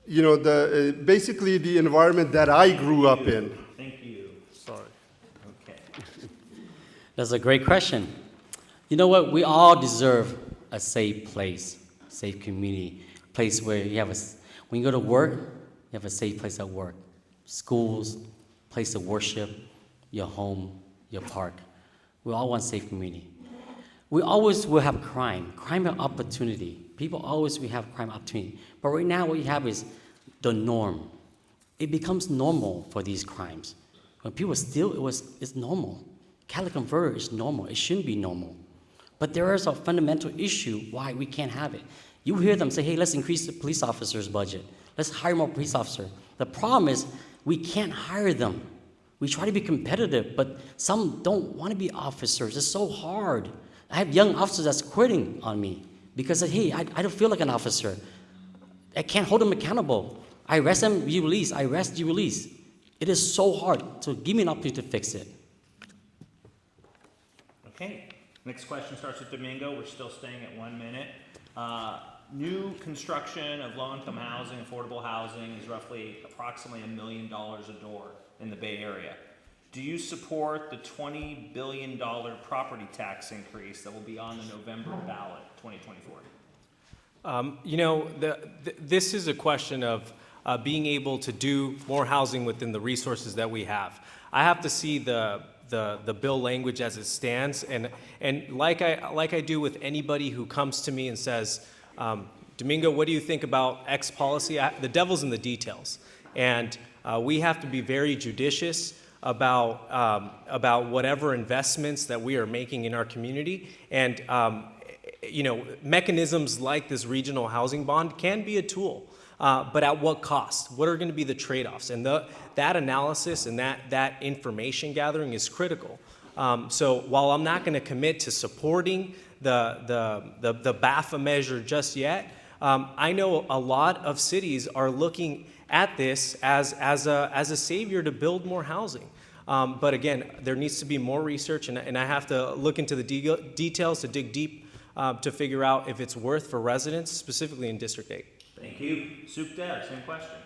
basically the environment that I grew up in. Thank you. Sorry. Okay. That's a great question. You know what? We all deserve a safe place, safe community, place where when you go to work, you have a safe place at work. Schools, place of worship, your home, your park. We all want safe community. We always will have crime and opportunity. People always will have crime opportunity. But right now what you have is the norm. It becomes normal for these crimes. When people steal, it's normal. Catalytic converter is normal. It shouldn't be normal. But there is a fundamental issue why we can't have it. You hear them say, hey, let's increase the police officers' budget. Let's hire more police officers. The problem is we can't hire them. We try to be competitive, but some don't want to be officers. It's so hard. I have young officers that's quitting on me because, hey, I don't feel like an officer. I can't hold them accountable. I arrest them, you release. I arrest, you release. It is so hard. So give me an opportunity to fix it. Okay. Next question starts with Domingo. We're still staying at 1 minute. New construction of low-income housing, affordable housing, is approximately $1 million a door in the Bay Area. Do you support the $20 billion property tax increase that will be on the November ballot, 2024? This is a question of being able to do more housing within the resources that we have. I have to see the bill language as it stands, and like I do with anybody who comes to me and says, Domingo, what do you think about X policy? The devil's in the details, and we have to be very judicious about whatever investments that we are making in our community, and mechanisms like this regional housing bond can be a tool, but at what cost? What are going to be the trade-offs? And that analysis and that information gathering is critical. So while I'm not going to commit to supporting the BAFA measure just yet, I know a lot of cities are looking at this as a savior to build more housing. But again, there needs to be more research, and I have to look into the details to dig deep to figure out if it's worth for residents, specifically in District 8. Thank you. Sukhdev, same question.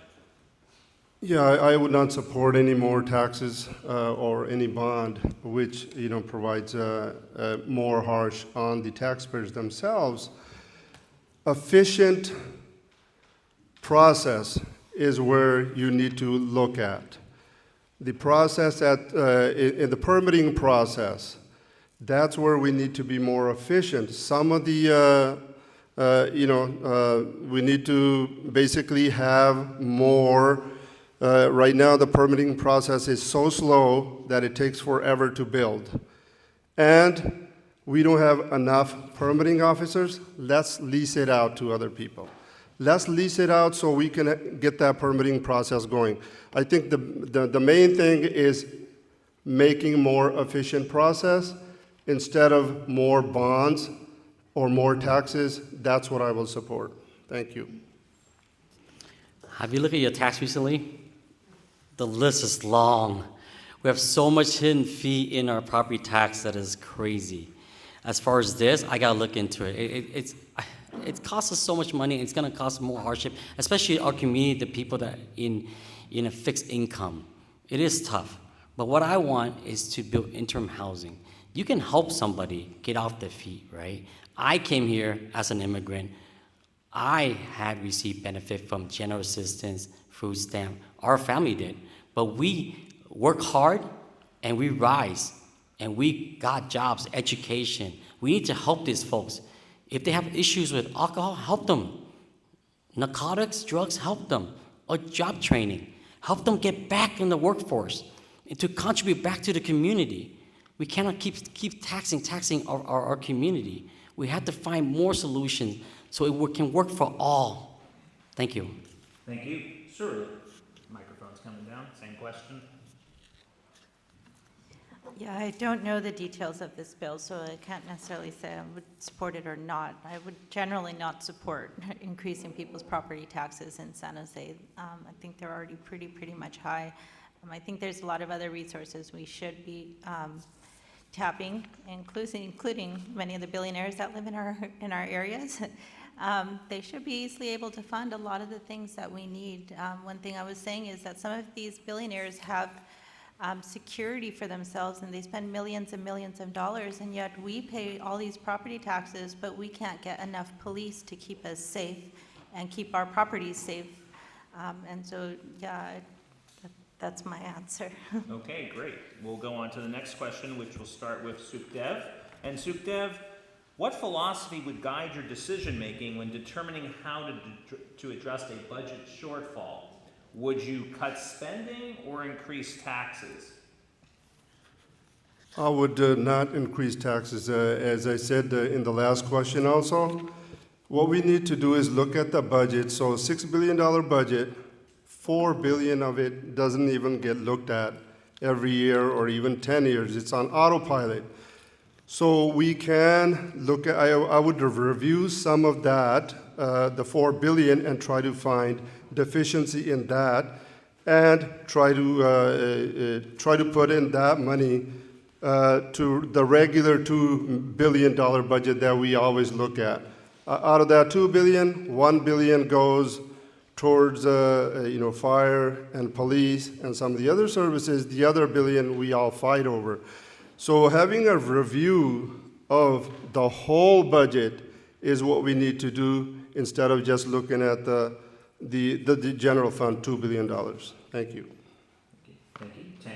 Yeah, I would not support any more taxes or any bond which provides more harsh on the taxpayers themselves. Efficient process is where you need to look at. The process in the permitting process, that's where we need to be more efficient. Some of the, we need to basically have more. Right now, the permitting process is so slow that it takes forever to build. And we don't have enough permitting officers. Let's lease it out to other people. Let's lease it out so we can get that permitting process going. I think the main thing is making more efficient process instead of more bonds or more taxes. That's what I will support. Thank you. Have you looked at your tax recently? The list is long. We have so much hidden fee in our property tax that is crazy. As far as this, I gotta look into it. It costs us so much money. It's gonna cost more hardship, especially our community, the people that in a fixed income. It is tough. But what I want is to build interim housing. You can help somebody get off their feet, right? I came here as an immigrant. I had received benefit from general assistance, food stamp. Our family did. But we work hard and we rise and we got jobs, education. We need to help these folks. If they have issues with alcohol, help them. Narcotics, drugs, help them. Or job training. Help them get back in the workforce and to contribute back to the community. We cannot keep taxing our community. We have to find more solutions so it can work for all. Thank you. Thank you. Sir, microphone's coming down. Same question. Yeah, I don't know the details of this bill, so I can't necessarily say I would support it or not. I would generally not support increasing people's property taxes in San Jose. I think they're already pretty much high. I think there's a lot of other resources we should be tapping, including many of the billionaires that live in our areas. They should be easily able to fund a lot of the things that we need. One thing I was saying is that some of these billionaires have security for themselves, and they spend millions and millions of dollars, and yet we pay all these property taxes, but we can't get enough police to keep us safe and keep our properties safe. And so, yeah, that's my answer. Okay, great. We'll go on to the next question, which will start with Sukhdev. And Sukhdev, what philosophy would guide your decision-making when determining how to address a budget shortfall? Would you cut spending or increase taxes? I would not increase taxes. As I said in the last question also, what we need to do is look at the budget. So $6 billion budget, $4 billion of it doesn't even get looked at every year or even 10 years. It's on autopilot. So we can look at, I would review some of that, the $4 billion, and try to find deficiency in that, and try to put in that money to the regular $2 billion budget that we always look at. Out of that $2 billion, $1 billion goes towards fire and police and some of the other services. The other $1 billion we all fight over. So having a review of the whole budget is what we need to do instead of just looking at the general fund, $2 billion. Thank you. Thank you. Tan.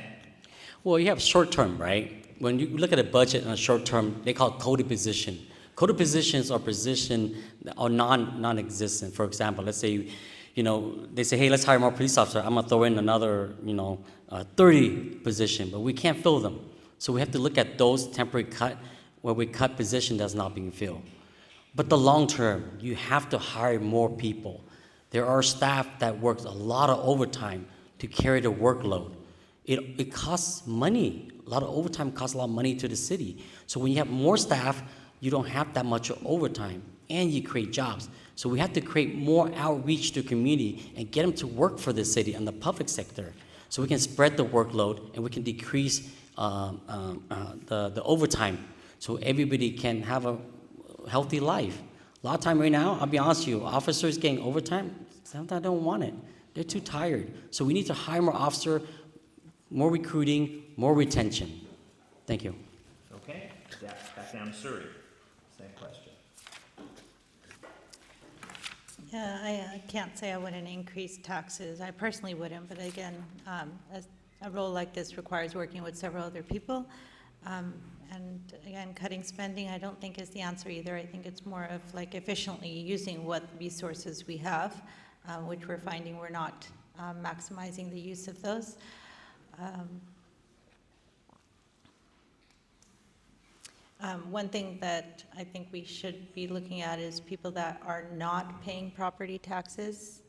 Well, you have short term, right? When you look at a budget on a short term, they call it coded position. Coded positions are positions that are non-existent. For example, let's say, they say, hey, let's hire more police officers. I'm gonna throw in another, 30 position, but we can't fill them. So we have to look at those temporary where we cut position that's not being filled. But the long term, you have to hire more people. There are staff that works a lot of overtime to carry the workload. It costs money. A lot of overtime costs a lot of money to the city. So when you have more staff, you don't have that much overtime, and you create jobs. So we have to create more outreach to community and get them to work for the city and the public sector. So we can spread the workload and we can decrease the overtime so everybody can have a healthy life. A lot of time right now, I'll be honest with you, officers getting overtime, sometimes I don't want it. They're too tired. So we need to hire more officers, more recruiting, more retention. Thank you. Okay, back down to Suri. Same question. Yeah, I can't say I wouldn't increase taxes. I personally wouldn't, but again, a role like this requires working with several other people. And again, cutting spending I don't think is the answer either. I think it's more of like efficiently using what resources we have, which we're finding we're not maximizing the use of those. One thing that I think we should be looking at is people that are not paying property taxes,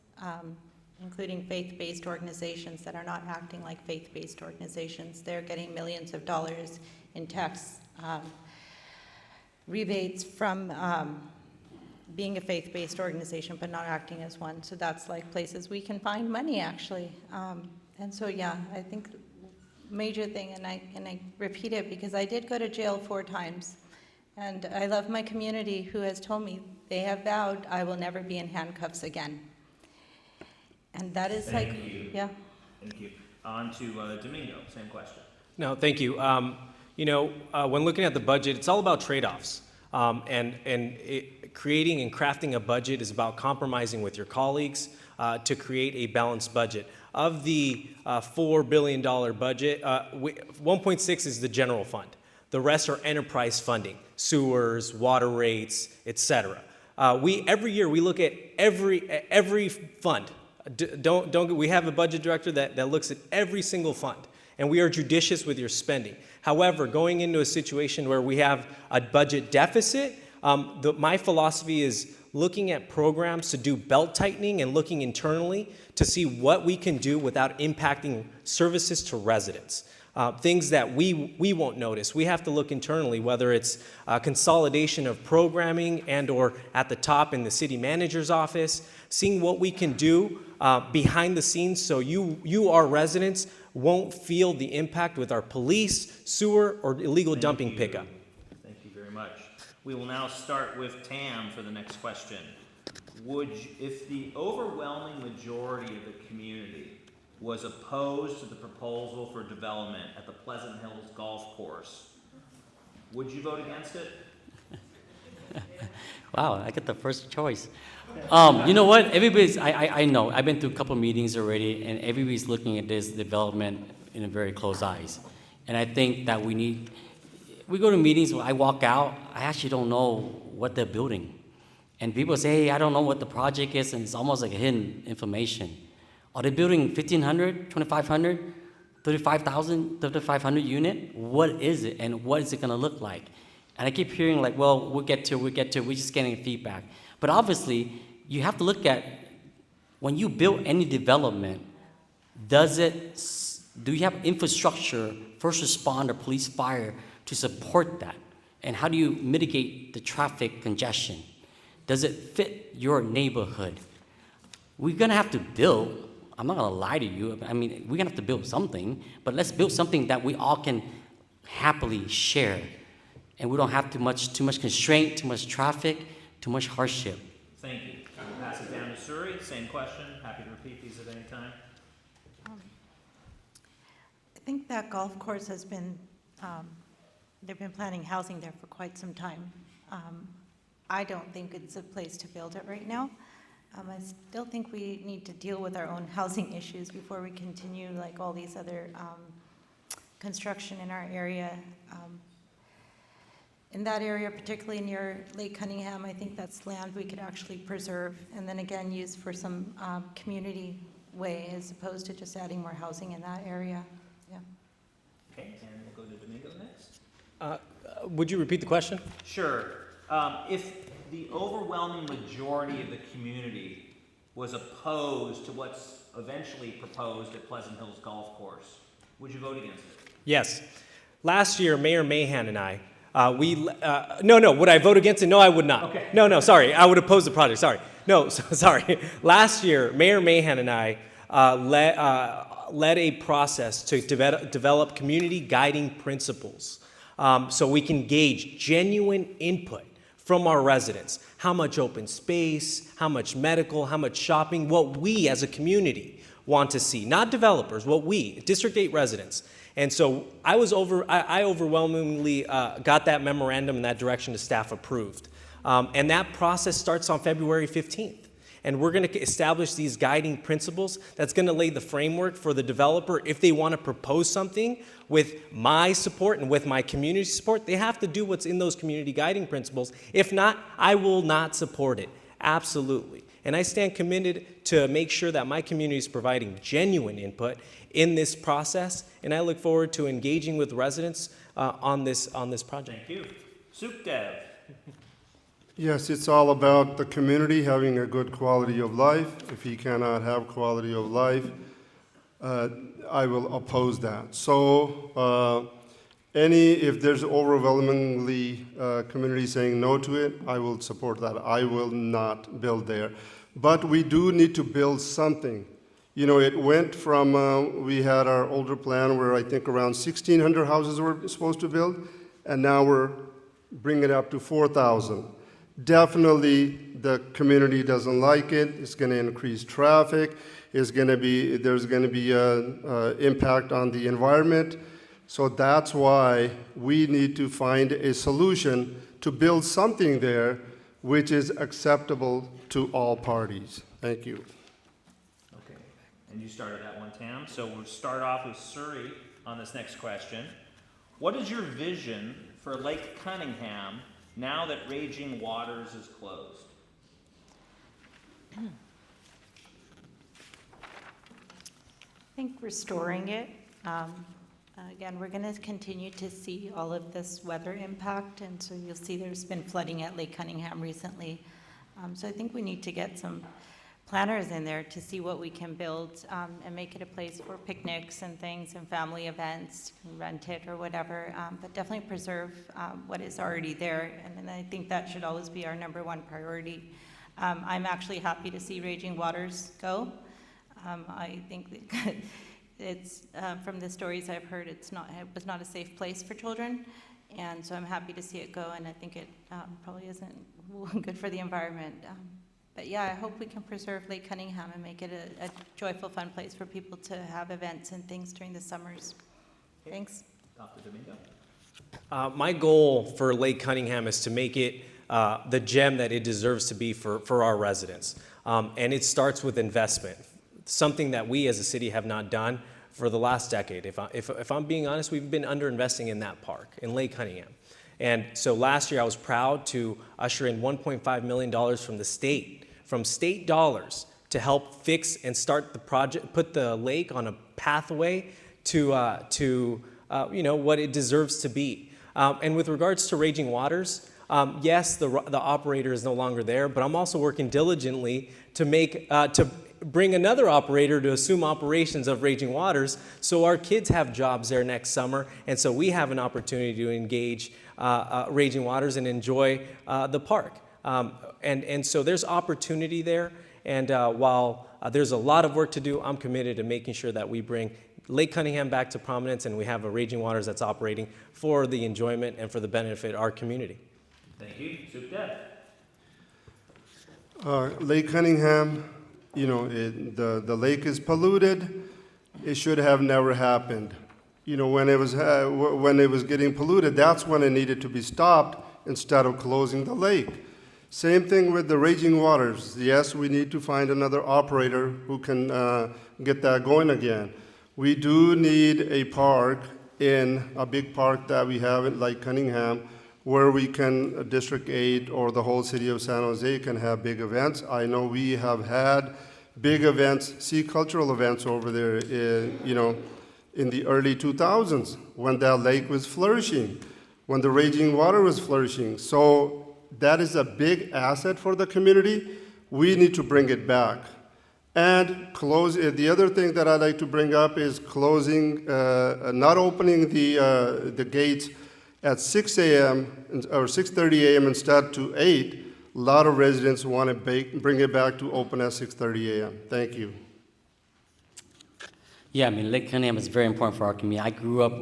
including faith-based organizations that are not acting like faith-based organizations. They're getting millions of dollars in tax rebates from being a faith-based organization but not acting as one. So that's like places we can find money actually. And so yeah, I think major thing, and I repeat it because I did go to jail 4 times, and I love my community who has told me they have vowed I will never be in handcuffs again. And that is Thank like, you. yeah. Thank you. On to Domingo, same question. No, thank you. When looking at the budget, it's all about trade-offs. Creating and crafting a budget is about compromising with your colleagues to create a balanced budget. Of the $4 billion budget, 1.6 is the general fund. The rest are enterprise funding, sewers, water rates, et cetera. Every year we look at every fund. We have a budget director that looks at every single fund, and we are judicious with your spending. However, going into a situation where we have a budget deficit, my philosophy is looking at programs to do belt tightening and looking internally to see what we can do without impacting services to residents. Things that we won't notice. We have to look internally, whether it's consolidation of programming and or at the top in the city manager's office, seeing what we can do behind the scenes so you, our residents, won't feel the impact with our police, sewer, or illegal dumping pickup. Thank you very much. We will now start with Tam for the next question. If the overwhelming majority of the community was opposed to the proposal for development at the Pleasant Hills Golf Course, would you vote against it? Wow, I get the first choice. You know what? I know. I've been through a couple meetings already, and everybody's looking at this development in a very close eyes. And I think that we go to meetings, I walk out, I actually don't know what they're building. And people say, hey, I don't know what the project is, and it's almost like a hidden information. Are they building 1,500, 2,500, 35,000, 3,500 unit? What is it, and what is it gonna look like? And I keep hearing like, well, we'll get to it, we're just getting feedback. But obviously, you have to look at, when you build any development, do you have infrastructure, first responder, police, fire, to support that? And how do you mitigate the traffic congestion? Does it fit your neighborhood? We're gonna have to build, I'm not gonna lie to you, I mean, we're gonna have to build something, but let's build something that we all can happily share. And we don't have too much constraint, too much traffic, too much hardship. Thank you. We'll pass it down to Suri. Same question. Happy to repeat these at any time. I think that golf course has been, they've been planning housing there for quite some time. I don't think it's a place to build it right now. I still think we need to deal with our own housing issues before we continue like all these other construction in our area. In that area, particularly near Lake Cunningham, I think that's land we could actually preserve and then again use for some community way as opposed to just adding more housing in that area. Yeah. Okay, and we'll go to Domingo next. Would you repeat the question? Sure. If the overwhelming majority of the community was opposed to what's eventually proposed at Pleasant Hills Golf Course, would you vote against it? Yes. Last year, Mayor Mahan and I, would I vote against it? No, I would not. Okay. No, sorry. I would oppose the project. Sorry. No, sorry. Last year, Mayor Mahan and I led a process to develop community guiding principles so we can gauge genuine input from our residents. How much open space, how much medical, how much shopping, what we as a community want to see. Not developers, what we, District 8 residents. And so I overwhelmingly got that memorandum in that direction to staff approved. And that process starts on February 15th. And we're going to establish these guiding principles that's going to lay the framework for the developer. If they want to propose something with my support and with my community support, they have to do what's in those community guiding principles. If not, I will not support it. Absolutely. And I stand committed to make sure that my community is providing genuine input in this process, and I look forward to engaging with residents on this project. Thank you. Sukhdev. Yes, it's all about the community having a good quality of life. If he cannot have quality of life, I will oppose that. So if there's overwhelmingly community saying no to it, I will support that. I will not build there. But we do need to build something. You know, it went from, we had our older plan where I think around 1,600 houses were supposed to build, and now we're bringing it up to 4,000. Definitely, the community doesn't like it. It's going to increase traffic. There's going to be an impact on the environment. So that's why we need to find a solution to build something there which is acceptable to all parties. Thank you. Okay, and you started that one, Tam. So we'll start off with Suri on this next question. What is your vision for Lake Cunningham now that Raging Waters is closed? I think restoring it. Again, we're going to continue to see all of this weather impact, and so you'll see there's been flooding at Lake Cunningham recently. So I think we need to get some planners in there to see what we can build and make it a place for picnics and things and family events, rent it or whatever, but definitely preserve what is already there. And I think that should always be our #1 priority. I'm actually happy to see Raging Waters go. I think that it's, from the stories I've heard, it was not a safe place for children. And so I'm happy to see it go, and I think it probably isn't good for the environment. But yeah, I hope we can preserve Lake Cunningham and make it a joyful, fun place for people to have events and things during the summers. Thanks. Dr. Domingo? My goal for Lake Cunningham is to make it the gem that it deserves to be for our residents. And it starts with investment, something that we as a city have not done for the last decade. If I'm being honest, we've been underinvesting in that park, in Lake Cunningham. And so last year I was proud to usher in $1.5 million from state dollars to help fix and start the project, put the lake on a pathway to what it deserves to be. And with regards to Raging Waters, yes, the operator is no longer there, but I'm also working diligently to bring another operator to assume operations of Raging Waters, so our kids have jobs there next summer, and so we have an opportunity to engage Raging Waters and enjoy the park. And so there's opportunity there, and while there's a lot of work to do, I'm committed to making sure that we bring Lake Cunningham back to prominence, and we have a Raging Waters that's operating for the enjoyment and for the benefit of our community. Thank you. Sukhdev? Lake Cunningham, the lake is polluted. It should have never happened. When it was getting polluted, that's when it needed to be stopped instead of closing the lake. Same thing with the Raging Waters. Yes, we need to find another operator who can get that going again. We do need a park a big park that we have in Lake Cunningham, where we can, District 8 or the whole city of San Jose can have big events. I know we have had big events, cultural events over there, in the early 2000s, when that lake was flourishing, when the Raging Water was flourishing. So that is a big asset for the community. We need to bring it back. And the other thing that I'd like to bring up is not opening the gates at 6 a.m. or 6:30 a.m. instead to 8. A lot of residents want to bring it back to open at 6:30 a.m. Thank you. Yeah, Lake Cunningham is very important for our community. I grew up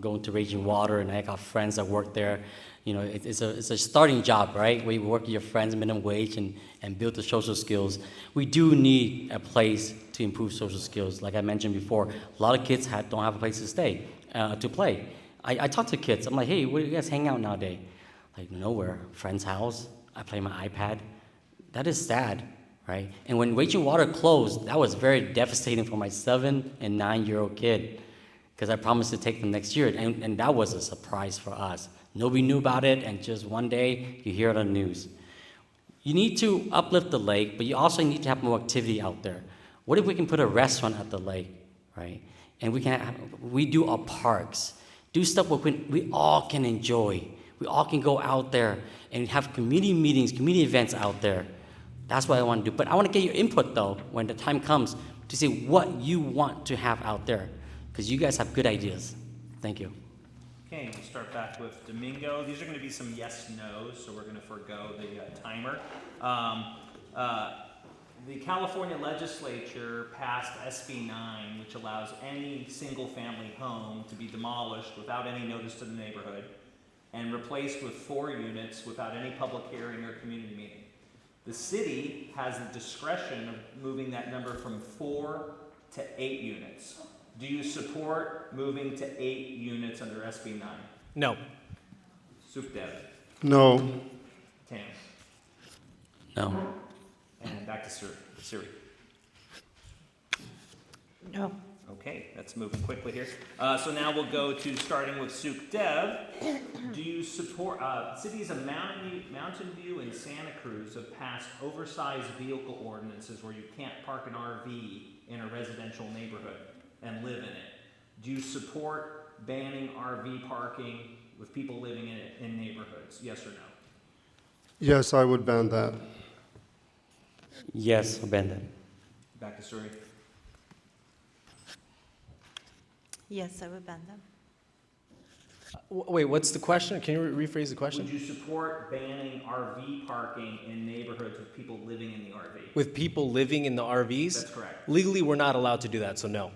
going to Raging Water, and I got friends that work there. It's a starting job, right? Where you work with your friends, minimum wage, and build the social skills. We do need a place to improve social skills. Like I mentioned before, a lot of kids don't have a place to stay, to play. I talk to kids. I'm like, hey, where do you guys hang out nowadays? Like, nowhere. Friend's house. I play my iPad. That is sad, right? And when Raging Water closed, that was very devastating for my 7- and 9-year-old kid, because I promised to take them next year, and that was a surprise for us. Nobody knew about it, and just one day, you hear it on the news. You need to uplift the lake, but you also need to have more activity out there. What if we can put a restaurant at the lake, right? And we do our parks. Do stuff we all can enjoy. We all can go out there and have community meetings, community events out there. That's what I want to do. But I want to get your input, though, when the time comes, to see what you want to have out there, because you guys have good ideas. Thank you. Okay, we'll start back with Domingo. These are going to be some yes/nos, so we're going to forego the timer. The California legislature passed SB 9, which allows any single-family home to be demolished without any notice to the neighborhood and replaced with 4 units without any public hearing or community meeting. The city has the discretion of moving that number from 4 to 8 units. Do you support moving to 8 units under SB 9? No. Sukhdev? No. Tam? No. And back to Suri. No. Okay, that's moving quickly here. So now we'll go to starting with Sukhdev. Do you support, cities of Mountain View and Santa Cruz have passed oversized vehicle ordinances where you can't park an RV in a residential neighborhood and live in it. Do you support banning RV parking with people living in it in neighborhoods? Yes or no? Yes, I would ban that. Yes, abandoned. Back to Suri. Yes, I would ban them. Wait, what's the question? Can you rephrase the question? Would you support banning RV parking in neighborhoods with people living in the RV? With people living in the RVs? That's correct. Legally, we're not allowed to do that, so no.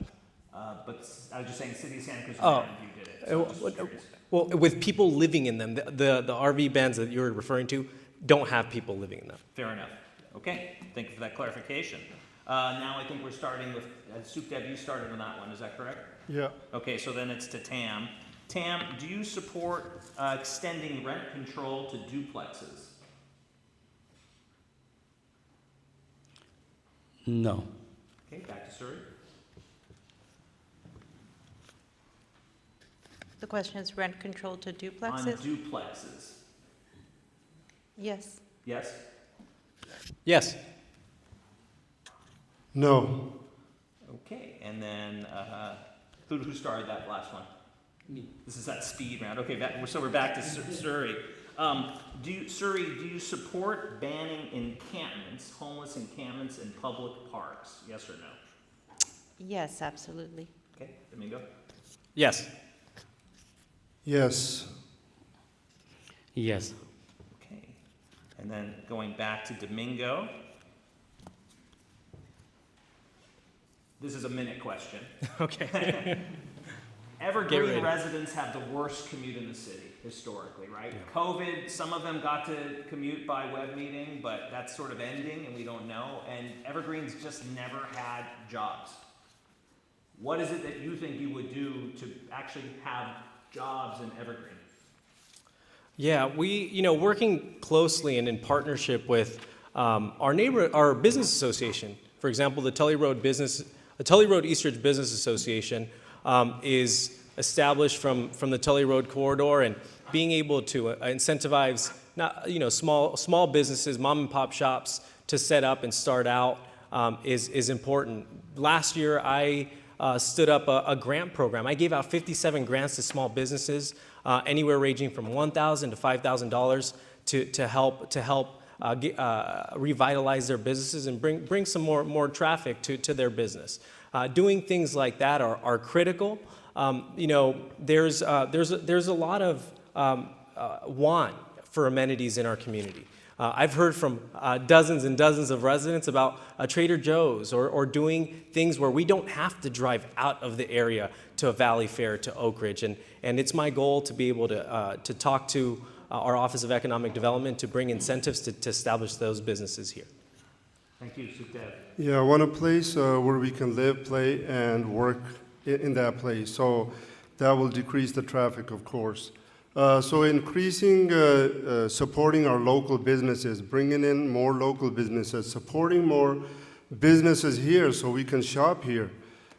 But I was just saying, City of Santa Cruz and Oh. Mountain View did it. So I'm just curious. Well, with people living in them, the RV bans that you're referring to don't have people living in them. Fair enough. Okay, thank you for that clarification. Now I think we're starting with, Sukhdev, you started on that one, is that correct? Yeah. Okay, so then it's to Tam. Tam, do you support extending rent control to duplexes? No. Okay, back to Suri. The question is rent control to On duplexes? duplexes. Yes. Yes? Yes. No. Okay, and then who started that last one? Me. This is that speed round. Okay, so we're back to Suri. Suri, do you support banning encampments, homeless encampments in public parks? Yes or no? Yes, absolutely. Okay, Domingo? Yes. Yes. Yes. Okay, and then going back to Domingo. This is a minute question. Okay. Evergreen ready. residents have the worst commute in the city historically, right? COVID, some of them got to commute by web meeting, but that's sort of ending and we don't know. And Evergreen's just never had jobs. What is it that you think you would do to actually have jobs in Evergreen? Yeah, working closely and in partnership with our business association. For example, the Tully Road Eastridge Business Association is established from the Tully Road corridor, and being able to incentivize small businesses, mom and pop shops to set up and start out is important. Last year, I stood up a grant program. I gave out 57 grants to small businesses, anywhere ranging from $1,000 to $5,000 to help revitalize their businesses and bring some more traffic to their business. Doing things like that are critical. There's a lot of want for amenities in our community. I've heard from dozens and dozens of residents about Trader Joe's or doing things where we don't have to drive out of the area to a Valley Fair, to Oak Ridge. And it's my goal to be able to talk to our Office of Economic Development to bring incentives to establish those businesses here. Thank you, Sukhdev. Yeah, I want a place where we can live, play, and work in that place. So that will decrease the traffic, of course. So increasing, supporting our local businesses, bringing in more local businesses, supporting more businesses here so we can shop here.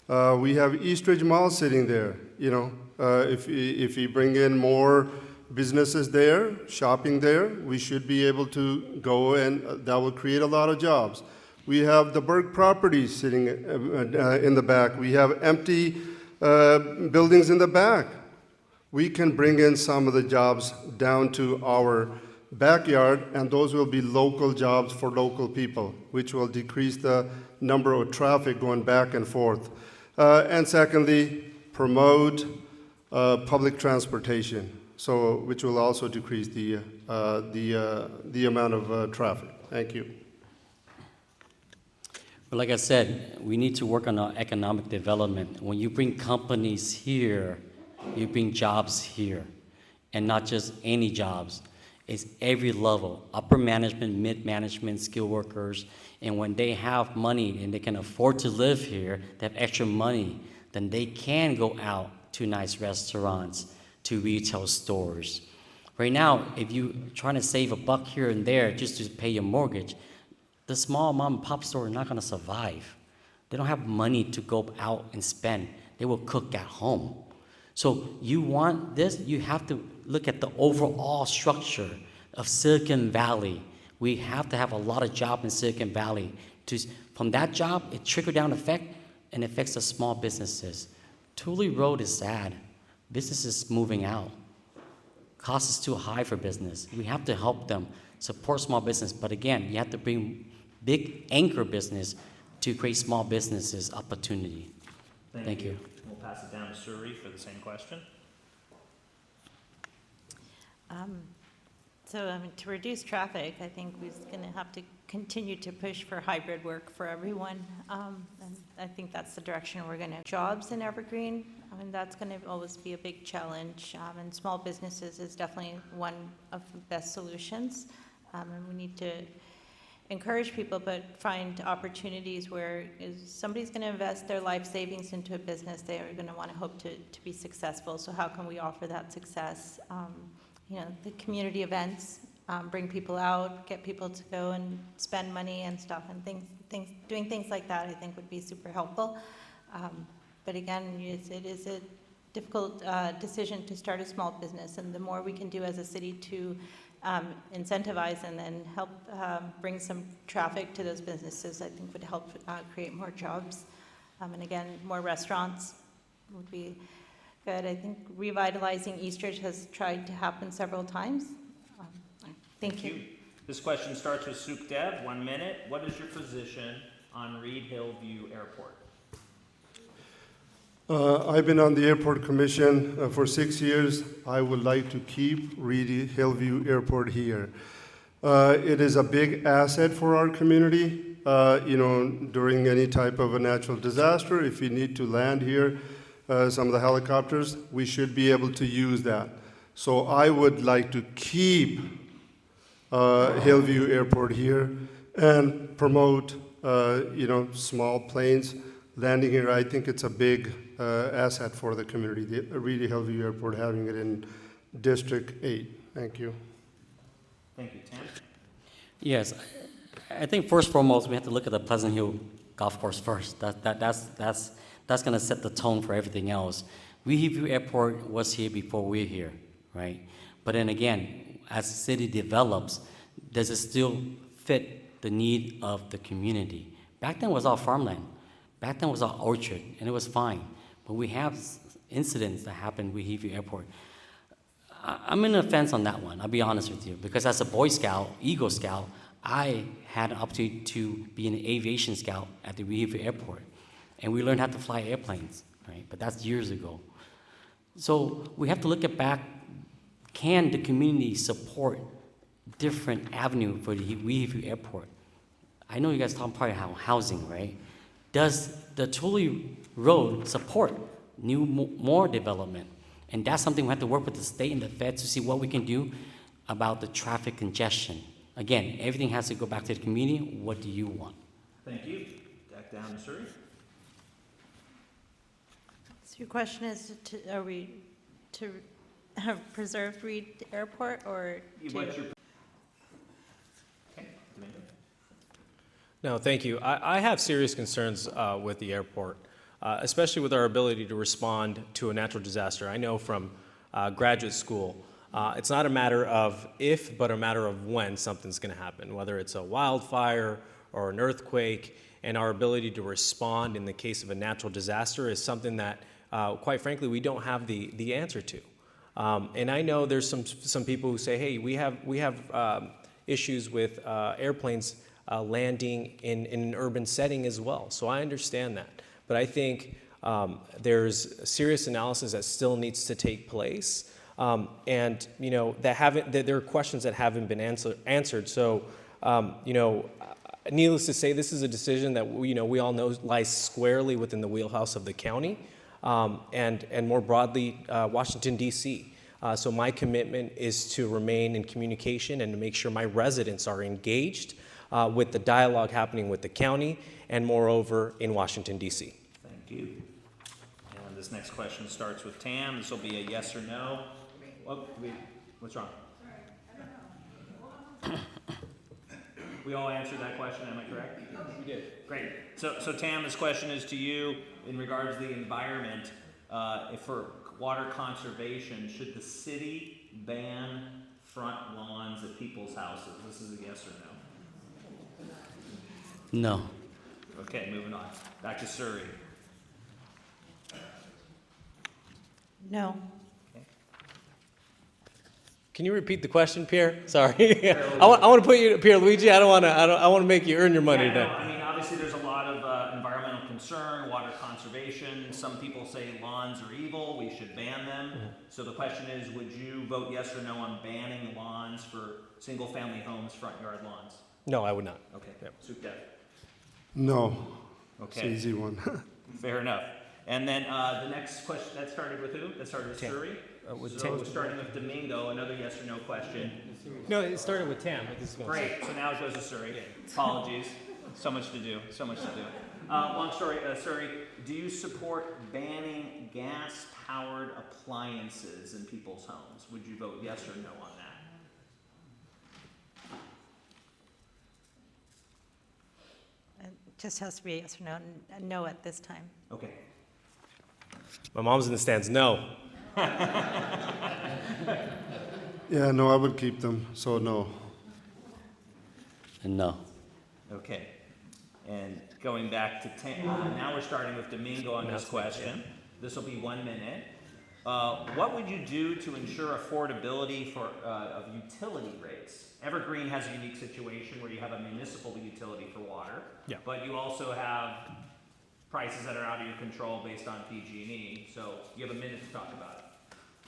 We have Eastridge Mall sitting there, if we bring in more businesses there, shopping there, we should be able to go, and that will create a lot of jobs. We have the Berg properties sitting in the back. We have empty buildings in the back. We can bring in some of the jobs down to our backyard, and those will be local jobs for local people, which will decrease the number of traffic going back and forth. And secondly, promote public transportation, which will also decrease the amount of traffic. Thank you. But like I said, we need to work on our economic development. When you bring companies here, you bring jobs here, and not just any jobs. It's every level, upper management, mid-management, skilled workers, and when they have money and they can afford to live here, they have extra money, then they can go out to nice restaurants, to retail stores. Right now, if you're trying to save a buck here and there just to pay your mortgage, the small mom and pop store is not going to survive. They don't have money to go out and spend. They will cook at home. So you want this, you have to look at the overall structure of Silicon Valley. We have to have a lot of jobs in Silicon Valley. From that job, it trickle-down effect and affects the small businesses. Thule Road is sad. Business is moving out. Cost is too high for business. We have to help them support small business. But again, you have to bring big anchor business to create small businesses opportunity. Thank you. We'll pass it down to Suri for the same question. To reduce traffic, I think we're going to have to continue to push for hybrid work for everyone. And I think that's the direction we're going to. Jobs in Evergreen, I mean, that's going to always be a big challenge. And small businesses is definitely one of the best solutions. And we need to encourage people, but find opportunities where somebody's going to invest their life savings into a business. They are going to want to hope to be successful. So how can we offer that success? The community events, bring people out, get people to go and spend money and stuff, and doing things like that I think would be super helpful. But again, it is a difficult decision to start a small business, and the more we can do as a city to incentivize and then help bring some traffic to those businesses, I think would help create more jobs. And again, more restaurants would be good. I think revitalizing Eastridge has tried to happen several times. Thank you. This question starts with Sukhdev. 1 minute. What is your position on Reid-Hillview Airport? I've been on the Airport Commission for 6 years. I would like to keep Reid-Hillview Airport here. It is a big asset for our community. During any type of a natural disaster, if we need to land here, some of the helicopters, we should be able to use that. So I would like to keep Hillview Airport here and promote, small planes landing here. I think it's a big asset for the community, the Reid-Hillview Airport, having it in District 8. Thank you. Thank you. Tam? Yes, I think first and foremost, we have to look at the Pleasant Hill Golf Course first. That's going to set the tone for everything else. Reid-Hillview Airport was here before we're here, right? But then again, as the city develops, does it still fit the need of the community? Back then it was all farmland. Back then it was all orchard, and it was fine. But we have incidents that happened with Reid-Hillview Airport. I'm in the fence on that one, I'll be honest with you, because as a Boy Scout, Eagle Scout, I had an opportunity to be an aviation scout at the Reid-Hillview Airport. And we learned how to fly airplanes, right? But that's years ago. So we have to look at back, can the community support different avenue for the Reid-Hillview Airport? I know you guys talk probably about housing, right? Does the Thule Road support more development? And that's something we have to work with the state and the feds to see what we can do about the traffic congestion. Again, everything has to go back to the community. What do you want? Thank you. Back down to Suri. So your question is, are we to preserve Reid Airport or to? What's your... Okay, Domingo. No, thank you. I have serious concerns with the airport, especially with our ability to respond to a natural disaster. I know from graduate school, it's not a matter of if, but a matter of when something's going to happen, whether it's a wildfire or an earthquake, and our ability to respond in the case of a natural disaster is something that, quite frankly, we don't have the answer to. And I know there's some people who say, hey, we have issues with airplanes landing in an urban setting as well. So I understand that. But I think there's serious analysis that still needs to take place. And, that there are questions that haven't been answered. So, needless to say, this is a decision that, we all know lies squarely within the wheelhouse of the county and more broadly, Washington, D.C. So my commitment is to remain in communication and to make sure my residents are engaged with the dialogue happening with the county and, moreover, in Washington, D.C. Thank you. And this next question starts with Tam. This will be a yes or no. Oh, what's wrong? We all answered that question, am I correct? We did. Great. So Tam, this question is to you in regards to the environment. If for water conservation, should the city ban front lawns at people's houses? This is a yes or no. No. Okay, moving on. Back to Surrey. No. Can you repeat the question, Pierre? Sorry. I want to put you, Pierre Luigi. I want to make you earn your money Yeah, no, then. I mean, obviously there's a lot of environmental concern, water conservation. Some people say lawns are evil, we should ban them. So the question is, would you vote yes or no on banning lawns for single-family homes, front yard lawns? No, I would not. Okay, Sukhdev. No. It's an Okay, easy one. fair enough. And then the next question, that started with who? That started with Tam. Surrey? With So Tam. we're starting with Domingo, another yes or no question. No, it started with Tam. But this is going Great, so now it goes to Surrey. Apologies, so much to do, so much to do. Long story, Surrey, do you support banning gas-powered appliances in people's homes? Would you vote yes or no on that? It just has to be a yes or no, no at this time. Okay. My mom's in the stands. No. Yeah, no, I would keep them, so no. And no. Okay. And going back to now we're starting with Domingo on this question. This will be 1 minute. What would you do to ensure affordability for of utility rates? Evergreen has a unique situation where you have a municipal utility for water, Yeah. but you also have prices that are out of your control based on PG&E. So you have a minute to talk about it.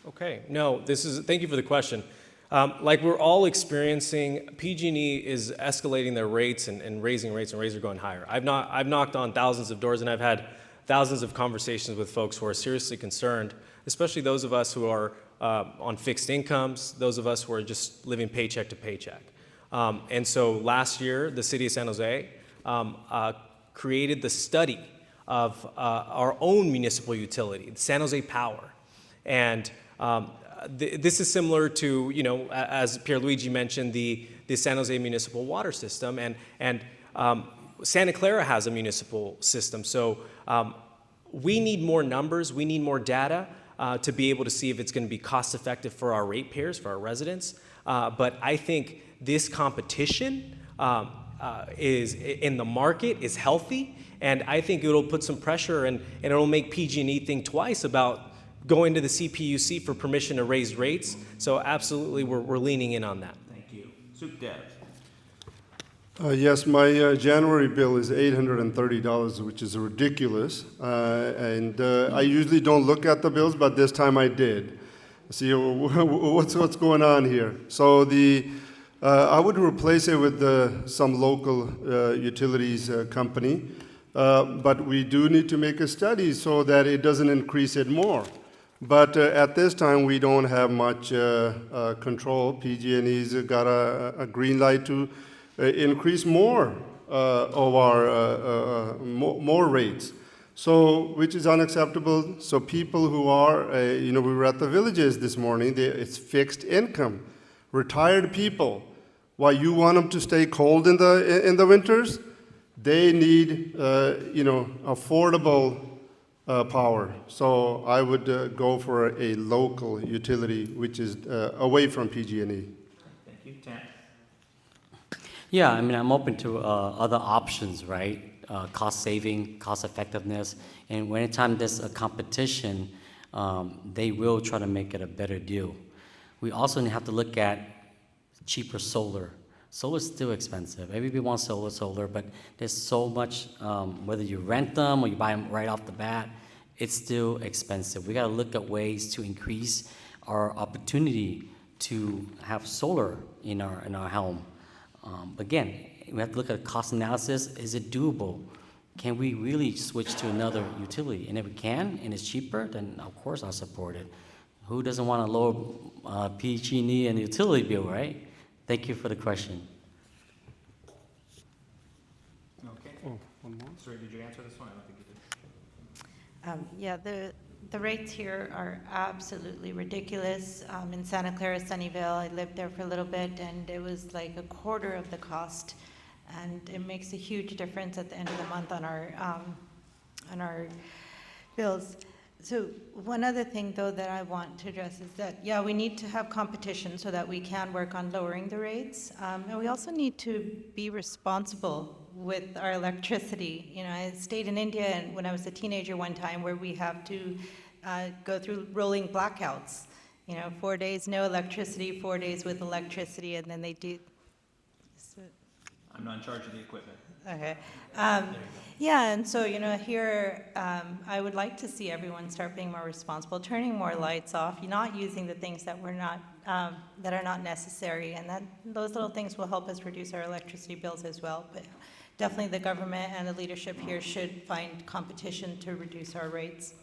Okay. No, thank you for the question. Like we're all experiencing, PG&E is escalating their rates and raising rates, and rates are going higher. I've knocked on thousands of doors, and I've had thousands of conversations with folks who are seriously concerned, especially those of us who are on fixed incomes, those of us who are just living paycheck to paycheck. And so last year, the city of San Jose created the study of our own municipal utility, San Jose Power. And this is similar to, as Pierluigi mentioned, the San Jose municipal water system, and Santa Clara has a municipal system. So we need more numbers, we need more data to be able to see if it's going to be cost effective for our ratepayers, for our residents. But I think this competition is in the market is healthy, and I think it'll put some pressure and it'll make PG&E think twice about going to the CPUC for permission to raise rates. So absolutely, we're leaning in on that. Thank you. Sukhdev. Yes, my January bill is $830, which is ridiculous. And I usually don't look at the bills, but this time I did. See what's going on here. So I would replace it with some local utilities company, but we do need to make a study so that it doesn't increase it more. But at this time, we don't have much control. PG&E's got a green light to increase more of our more rates, so which is unacceptable. So people who are, we were at the villages this morning. It's fixed income, retired people. Why you want them to stay cold in the winters? They need affordable power. So I would go for a local utility, which is away from PG&E. Thank you. Tam. Yeah, I mean, I'm open to other options, right? Cost saving, cost effectiveness, and anytime there's a competition, they will try to make it a better deal. We also have to look at cheaper solar. Solar's still expensive. Everybody wants solar, but there's so much, whether you rent them or you buy them right off the bat, it's still expensive. We gotta look at ways to increase our opportunity to have solar in our home. Again, we have to look at cost analysis. Is it doable? Can we really switch to another utility? And if we can, and it's cheaper, then of course I'll support it. Who doesn't want a lower PG&E and utility bill, right? Thank you for the question. Okay. Oh, one more. Sorry, did you answer this one? I don't think you did. Yeah, The rates here are absolutely ridiculous. In Santa Clara, Sunnyvale, I lived there for a little bit, and it was like a quarter of the cost. And it makes a huge difference at the end of the month on our bills. So one other thing, though, that I want to address is that, yeah, we need to have competition so that we can work on lowering the rates. And we also need to be responsible with our electricity. You know, I stayed in India and when I was a teenager one time where we have to go through rolling blackouts. You know, 4 days no electricity, 4 days with electricity, and then they do. I'm not in charge of the equipment. Okay. Yeah, and so, you know, here, I would like to see everyone start being more responsible, turning more lights off, not using the things that we're not, that are not necessary, and that those little things will help us reduce our electricity bills as well. But definitely the government and the leadership here should find competition to reduce our rates.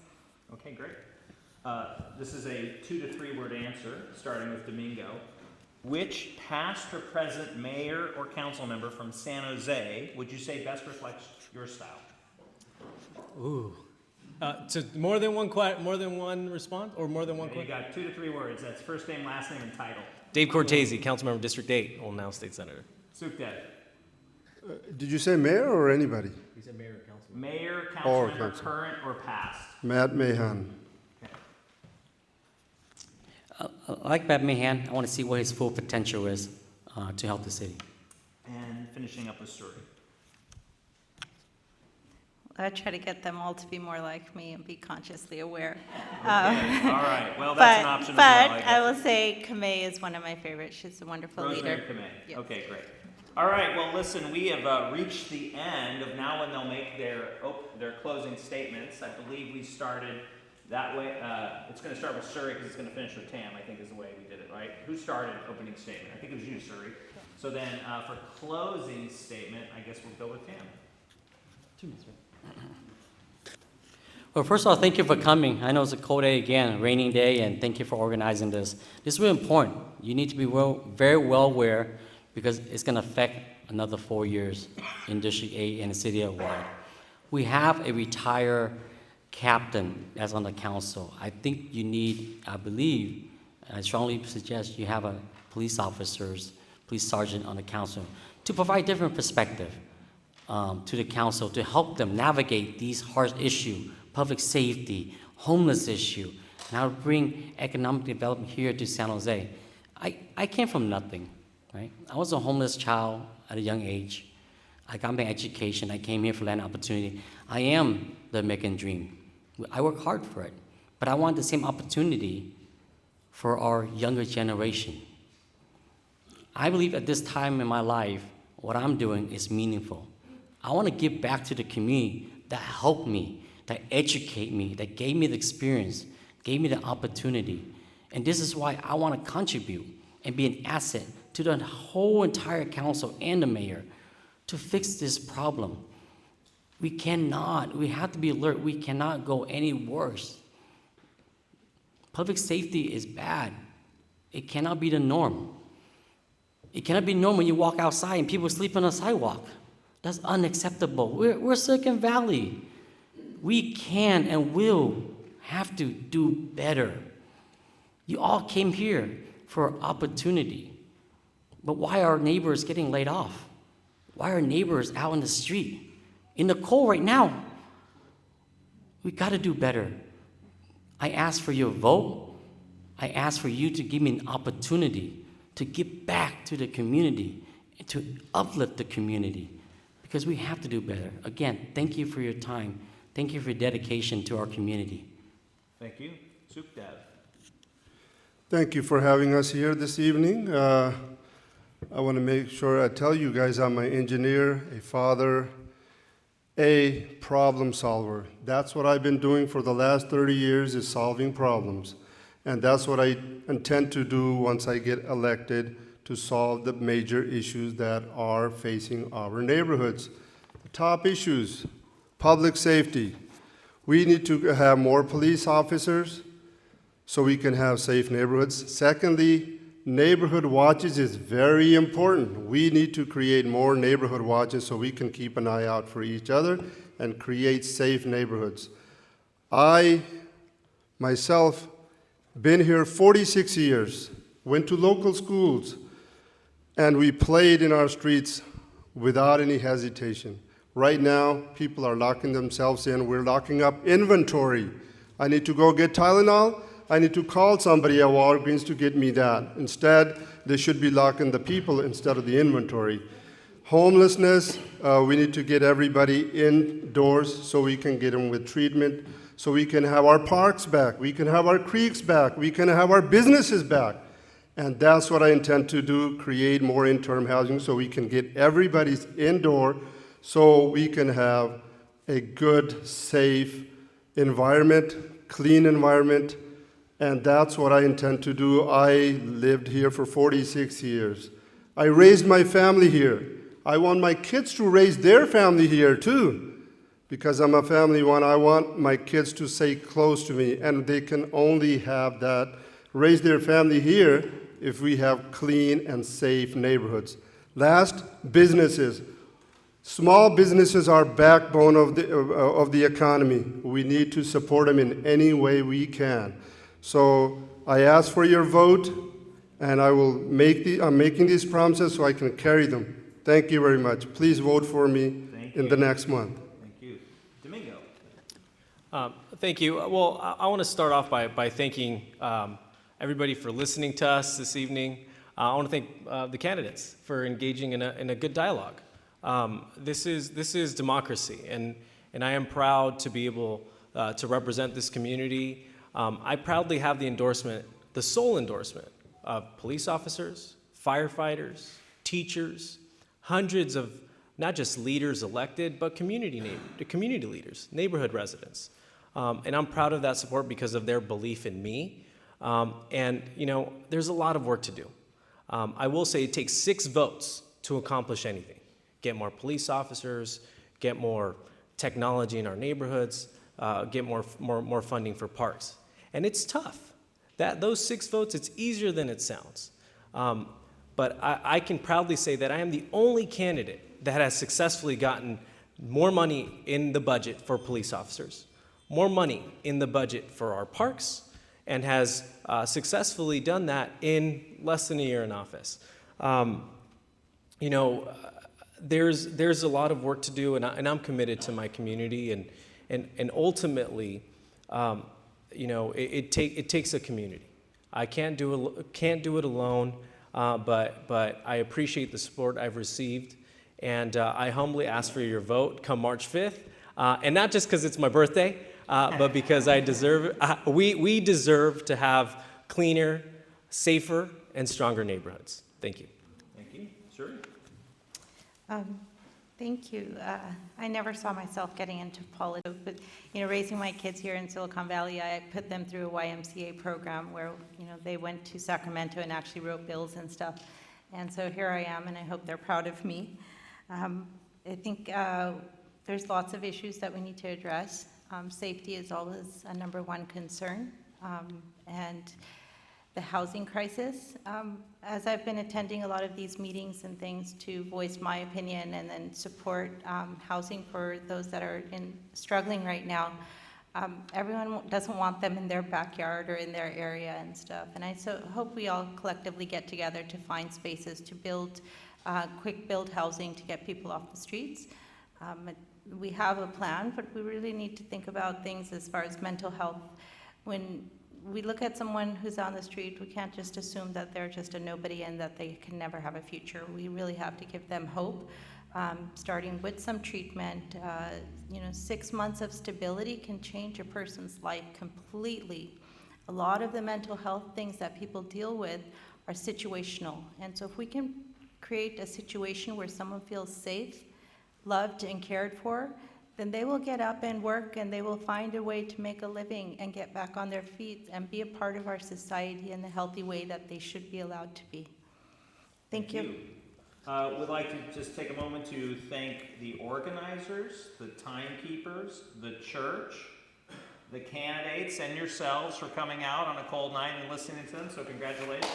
Okay, great. This is a 2 to 3 word answer, starting with Domingo. Which past or present mayor or council member from San Jose would you say best reflects your style? Ooh. So more than one response, or more than one Okay, you question? got 2 to 3 words. That's first name, last name, and title. Dave Cortese, Councilmember District 8, Old Now State Senator. Sukhdev. Did you say mayor or anybody? He said mayor or councilman. Mayor, council member, council. current or past? Matt Mahan. Like Matt Mahan, I want to see what his full potential is to help the city. And finishing up with Suri. I try to get them all to be more like me and be consciously aware. Okay, all right. Well, that's an option as well, But I I guess. will say Kamei is one of my favorites. She's a wonderful Rosemary leader. Kamei. Yes. Okay, great. All right, well, listen, we have reached the end of now when they'll make their closing statements. I believe we started that way. It's going to start with Suri because it's going to finish with Tam, I think is the way we did it, right? Who started opening statement? I think it was you, Suri. So then for closing statement, I guess we'll go with Tam. 2 minutes, right? Well, first of all, thank you for coming. I know it's a cold day again, raining day, and thank you for organizing this. This is really important. You need to be very well aware because it's going to affect another 4 years in District 8 and the city of Hawaii. We have a retired captain that's on the council. I think you need, I believe, I strongly suggest you have a police sergeant on the council to provide different perspective to the council to help them navigate these hard issues, public safety, homeless issue, and how to bring economic development here to San Jose. I came from nothing, right? I was a homeless child at a young age. I got my education. I came here for land opportunity. I am the American dream. I work hard for it, but I want the same opportunity for our younger generation. I believe at this time in my life, what I'm doing is meaningful. I want to give back to the community that helped me, that educate me, that gave me the experience, gave me the opportunity. And this is why I want to contribute and be an asset to the whole entire council and the mayor to fix this problem. We have to be alert. We cannot go any worse. Public safety is bad. It cannot be the norm. It cannot be normal when you walk outside and people sleep on the sidewalk. That's unacceptable. We're Silicon Valley. We can and will have to do better. You all came here for opportunity. But why are neighbors getting laid off? Why are neighbors out in the street? In the cold right now. We got to do better. I ask for your vote. I ask for you to give me an opportunity to give back to the community and to uplift the community because we have to do better. Again, thank you for your time. Thank you for your dedication to our community. Thank you. Sukhdev. Thank you for having us here this evening. I want to make sure I tell you guys I'm an engineer, a father, a problem solver. That's what I've been doing for the last 30 years is solving problems. And that's what I intend to do once I get elected to solve the major issues that are facing our neighborhoods. The top issues, public safety. We need to have more police officers so we can have safe neighborhoods. Secondly, neighborhood watches is very important. We need to create more neighborhood watches so we can keep an eye out for each other and create safe neighborhoods. I Myself, been here 46 years, went to local schools, and we played in our streets without any hesitation. Right now, people are locking themselves in. We're locking up inventory. I need to go get Tylenol. I need to call somebody at Walgreens to get me that. Instead, they should be locking the people instead of the inventory. Homelessness, we need to get everybody indoors so we can get them with treatment, so we can have our parks back, we can have our creeks back, we can have our businesses back. And that's what I intend to do, create more interim housing so we can get everybody indoor, so we can have a good, safe environment, clean environment, and that's what I intend to do. I lived here for 46 years. I raised my family here. I want my kids to raise their family here too. Because I'm a family one, I want my kids to stay close to me, and they can only have that, raise their family here if we have clean and safe neighborhoods. Last, businesses. Small businesses are backbone of the economy. We need to support them in any way we can. So I ask for your vote, and I'm making these promises so I can carry them. Thank you very much. Please vote for me in the next month. Thank you. Domingo. Thank you. Well, I want to start off by thanking everybody for listening to us this evening. I want to thank the candidates for engaging in a good dialogue. This is democracy, and I am proud to be able to represent this community. I proudly have the sole endorsement of police officers, firefighters, teachers, hundreds of not just leaders elected, but community leaders, neighborhood residents. And I'm proud of that support because of their belief in me. And, there's a lot of work to do. I will say it takes 6 votes to accomplish anything. Get more police officers, get more technology in our neighborhoods, get more funding for parks. And it's tough. Those 6 votes, it's easier than it sounds. But I can proudly say that I am the only candidate that has successfully gotten more money in the budget for police officers, more money in the budget for our parks, and has successfully done that in less than a year in office. There's a lot of work to do, and I'm committed to my community, and ultimately, it takes a community. I can't do it alone, but I appreciate the support I've received, and I humbly ask for your vote come March 5th, and not just because it's my birthday, but because I deserve. We deserve to have cleaner, safer, and stronger neighborhoods. Thank you. Thank you. Sure. Thank you. I never saw myself getting into politics, but raising my kids here in Silicon Valley, I put them through a YMCA program where they went to Sacramento and actually wrote bills and stuff. And so here I am, and I hope they're proud of me. I think there's lots of issues that we need to address. Safety is always a number one concern, and the housing crisis. As I've been attending a lot of these meetings and things to voice my opinion and then support housing for those that are struggling right now, everyone doesn't want them in their backyard or in their area and stuff. And I hope we all collectively get together to find spaces to build, quick build housing to get people off the streets. We have a plan, but we really need to think about things as far as mental health. When we look at someone who's on the street, we can't just assume that they're just a nobody and that they can never have a future. We really have to give them hope, starting with some treatment. 6 months of stability can change a person's life completely. A lot of the mental health things that people deal with are situational. And so if we can create a situation where someone feels safe, loved, and cared for, then they will get up and work, and they will find a way to make a living and get back on their feet and be a part of our society in the healthy way that they should be allowed to be. Thank you. We'd like to just take a moment to thank the organizers, the timekeepers, the church, the candidates, and yourselves for coming out on a cold night and listening to them, so congratulations.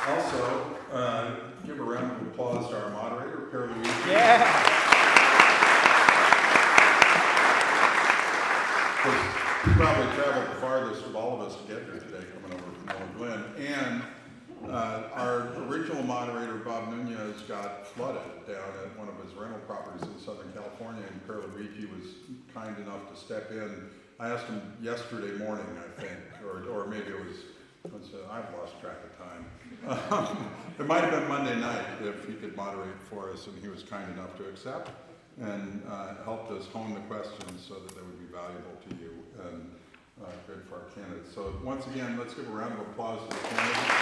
Also, also give a round of applause to our moderator, Per Luigi. Yeah. He probably traveled the farthest of all of us to get here today, coming over from Old Glen. And our original moderator, Bob Nunez, got flooded down at one of his rental properties in Southern California, and Per Luigi was kind enough to step in. I asked him yesterday morning, I think, or maybe it was, I've lost track of time. It might have been Monday night if he could moderate for us, and he was kind enough to accept and helped us hone the questions so that they would be valuable to you and good for our candidates. So once again, let's give a round of applause to the candidates.